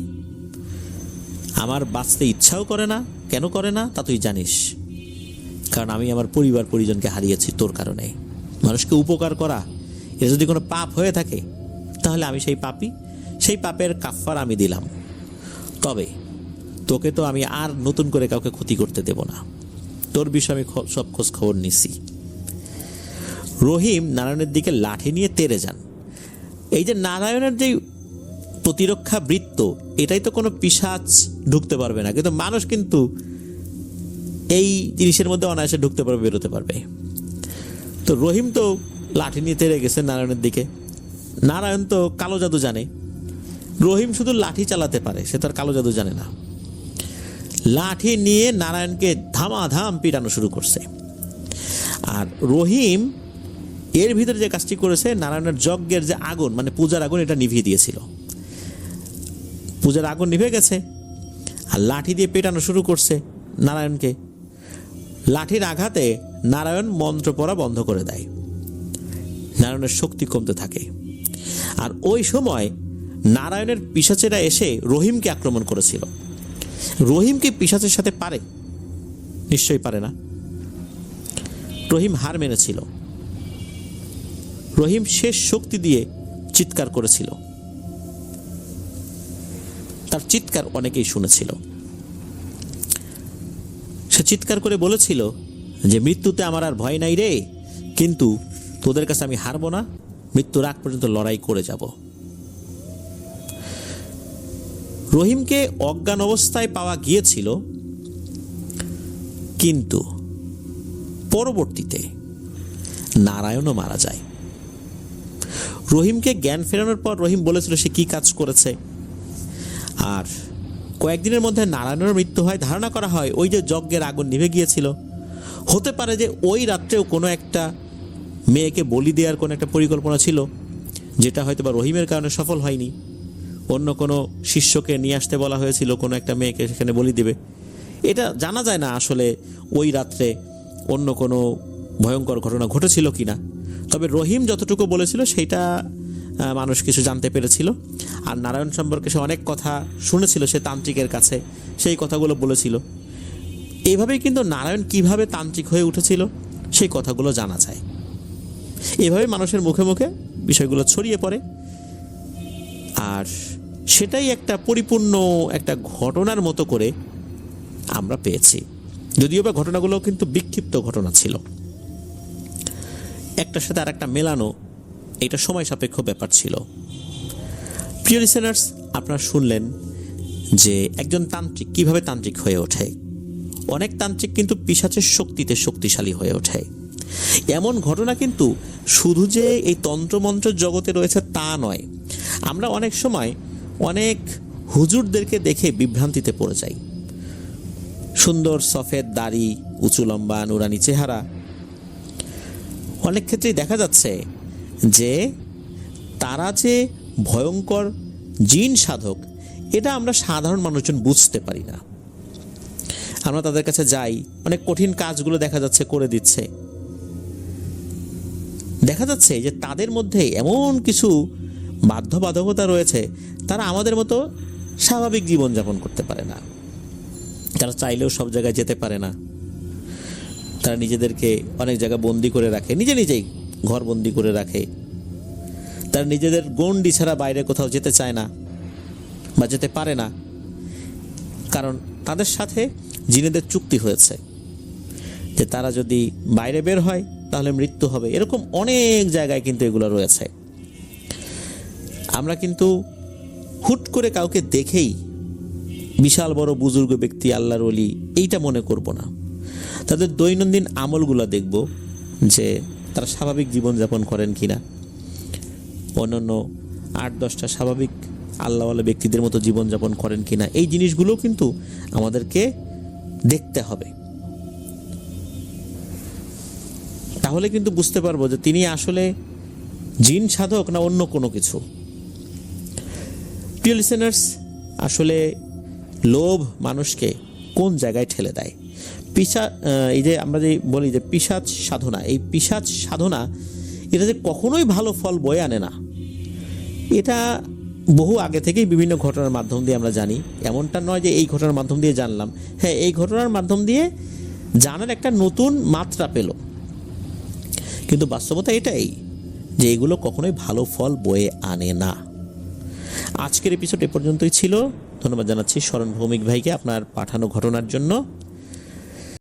আমার বাঁচতে ইচ্ছাও করে না। কেন করে না তা তুই জানিস, কারণ আমি আমার পরিবার পরিজনকে হারিয়েছি তোর কারণে। মানুষকে উপকার করা এটা যদি কোনো পাপ হয়ে থাকে তাহলে আমি সেই পাপী, সেই পাপের কাফফারা আমি দিলাম। তবে তোকে তো আমি আর নতুন করে কাউকে ক্ষতি করতে দেব না। তোর বিষয়ে আমি সব খোঁজ খবর নিছি। রহিম নারায়ণের দিকে লাঠি নিয়ে তেড়ে যান। এই যে নারায়ণের যে প্রতিরক্ষা বৃত্ত, এটাই তো কোনো পিশাচ ঢুকতে পারবে না, কিন্তু মানুষ কিন্তু এই জিনিসের মধ্যে অনায়াসে ঢুকতে পারবে, বেরোতে পারবে। তো রহিম তো লাঠি নিয়ে তেড়ে গেছে নারায়ণের দিকে। নারায়ণ তো কালো জাদু জানে, রহিম শুধু লাঠি চালাতে পারে, সে তো আর কালো জাদু জানে না। লাঠি নিয়ে নারায়ণকে ধামাধাম পিটানো শুরু করছে। আর রহিম এর ভিতরে যে কাজটি করেছে, নারায়ণের যজ্ঞের যে আগুন, মানে পূজার আগুন, এটা নিভিয়ে দিয়েছিল। পূজার আগুন নিভে গেছে, আর লাঠি দিয়ে পেটানো শুরু করছে নারায়ণকে। লাঠির আঘাতে নারায়ণ মন্ত্র পড়া বন্ধ করে দেয়, নারায়ণের শক্তি কমতে থাকে। আর ওই সময় নারায়ণের পিশাচেরা এসে রহিমকে আক্রমণ করেছিল। রহিম কি পিশাচের সাথে পারে? নিশ্চয়ই পারে না। রহিম হার মেনেছিল। রহিম শেষ শক্তি দিয়ে চিৎকার করেছিল। তার চিৎকার অনেকেই শুনেছিল। সে চিৎকার করে বলেছিল যে মৃত্যুতে আমার আর ভয় নাই রে, কিন্তু তোদের কাছে আমি হারবো না, মৃত্যুর আগ পর্যন্ত লড়াই করে যাব। রহিমকে অজ্ঞান অবস্থায় পাওয়া গিয়েছিল, কিন্তু পরবর্তীতে নারায়ণও মারা যায়। রহিমকে জ্ঞান ফেরানোর পর রহিম বলেছিল সে কি কাজ করেছে, আর কয়েকদিনের মধ্যে নারায়ণের মৃত্যু হয়। ধারণা করা হয় ওই যে যজ্ঞের আগুন নিভে গিয়েছিল, হতে পারে যে ওই রাত্রেও কোনো একটা মেয়েকে বলি দেওয়ার কোনো একটা পরিকল্পনা ছিল, যেটা হয়তো বা রহিমের কারণে সফল হয়নি। অন্য কোনো শিষ্যকে নিয়ে আসতে বলা হয়েছিল, কোনো একটা মেয়েকে সেখানে বলি দেবে। এটা জানা যায় না আসলে ওই রাত্রে অন্য কোনো ভয়ঙ্কর ঘটনা ঘটেছিল কিনা। তবে রহিম যতটুকু বলেছিল সেইটা মানুষ কিছু জানতে পেরেছিল। আর নারায়ণ সম্পর্কে সে অনেক কথা শুনেছিল, সে তান্ত্রিকের কাছে সেই কথাগুলো বলেছিল। এইভাবেই কিন্তু নারায়ণ কিভাবে তান্ত্রিক হয়ে উঠেছিল সেই কথাগুলো জানা যায়। এভাবে মানুষের মুখে মুখে বিষয়গুলো ছড়িয়ে পড়ে, আর সেটাই একটা পরিপূর্ণ একটা ঘটনার মতো করে আমরা পেয়েছি। যদিও বা ঘটনাগুলো কিন্তু বিক্ষিপ্ত ঘটনা ছিল, একটার সাথে আর একটা মেলানো এটা সময় সাপেক্ষ ব্যাপার ছিল। প্রিয় লিসেনার্স, আপনারা শুনলেন যে একজন তান্ত্রিক কিভাবে তান্ত্রিক হয়ে ওঠে। অনেক তান্ত্রিক কিন্তু পিশাচের শক্তিতে শক্তিশালী হয়ে ওঠে। এমন ঘটনা কিন্তু শুধু যে এই তন্ত্রমন্ত্রের জগতে রয়েছে তা নয়। আমরা অনেক সময় অনেক হুজুরদেরকে দেখে বিভ্রান্তিতে পড়ে যাই। সুন্দর সফেদ দাড়ি, উঁচু লম্বা নুরানি চেহারা, অনেক ক্ষেত্রেই দেখা যাচ্ছে যে তারা যে ভয়ঙ্কর জিন সাধক, এটা আমরা সাধারণ মানুষজন বুঝতে পারি না। আমরা তাদের কাছে যাই, অনেক কঠিন কাজগুলো দেখা যাচ্ছে করে দিচ্ছে। দেখা যাচ্ছে যে তাদের মধ্যে এমন কিছু বাধ্যবাধকতা রয়েছে, তারা আমাদের মতো স্বাভাবিক জীবনযাপন করতে পারে না। তারা চাইলেও সব জায়গায় যেতে পারে না। তারা নিজেদেরকে অনেক জায়গায় বন্দি করে রাখে, নিজেই ঘর বন্দি করে রাখে। তারা নিজেদের গণ্ডি ছাড়া বাইরে কোথাও যেতে চায় না বা যেতে পারে না, কারণ তাদের সাথে জিনেদের চুক্তি হয়েছে যে তারা যদি বাইরে বের হয় তাহলে মৃত্যু হবে। এরকম অনেক জায়গায় কিন্তু এগুলো রয়েছে। আমরা কিন্তু হুট করে কাউকে দেখেই বিশাল বড় বুজুর্গ ব্যক্তি, আল্লাহর ওলি, এইটা মনে করব না। তাদের দৈনন্দিন আমলগুলো দেখব যে তারা স্বাভাবিক জীবনযাপন করেন কিনা, অন্যান্য 8-10টা স্বাভাবিক আল্লাহওয়ালা ব্যক্তিদের মতো জীবনযাপন করেন কিনা, এই জিনিসগুলো কিন্তু আমাদেরকে দেখতে হবে। তাহলে কিন্তু বুঝতে পারবো যে তিনি আসলে জিন সাধক না অন্য কোনো কিছু। প্রিয় লিসেনার্স, আসলে লোভ মানুষকে কোন জায়গায় ঠেলে দেয়। এই যে আমরা যে বলি যে পিশাচ সাধনা, এই পিশাচ সাধনা এটা যে কখনোই ভালো ফল বয়ে আনে না, এটা বহু আগে থেকেই বিভিন্ন ঘটনার মাধ্যম দিয়ে আমরা জানি। এমনটা নয় যে এই ঘটনার মাধ্যম দিয়ে জানলাম। হ্যাঁ, এই ঘটনার মাধ্যম দিয়ে জানার একটা নতুন মাত্রা পেল, কিন্তু বাস্তবতা এটাই যে এগুলো কখনোই ভালো ফল বয়ে আনে না। আজকের এপিসোড এ পর্যন্তই ছিল। ধন্যবাদ জানাচ্ছি শরণ ভৌমিক ভাইকে আপনার পাঠানো ঘটনার জন্য।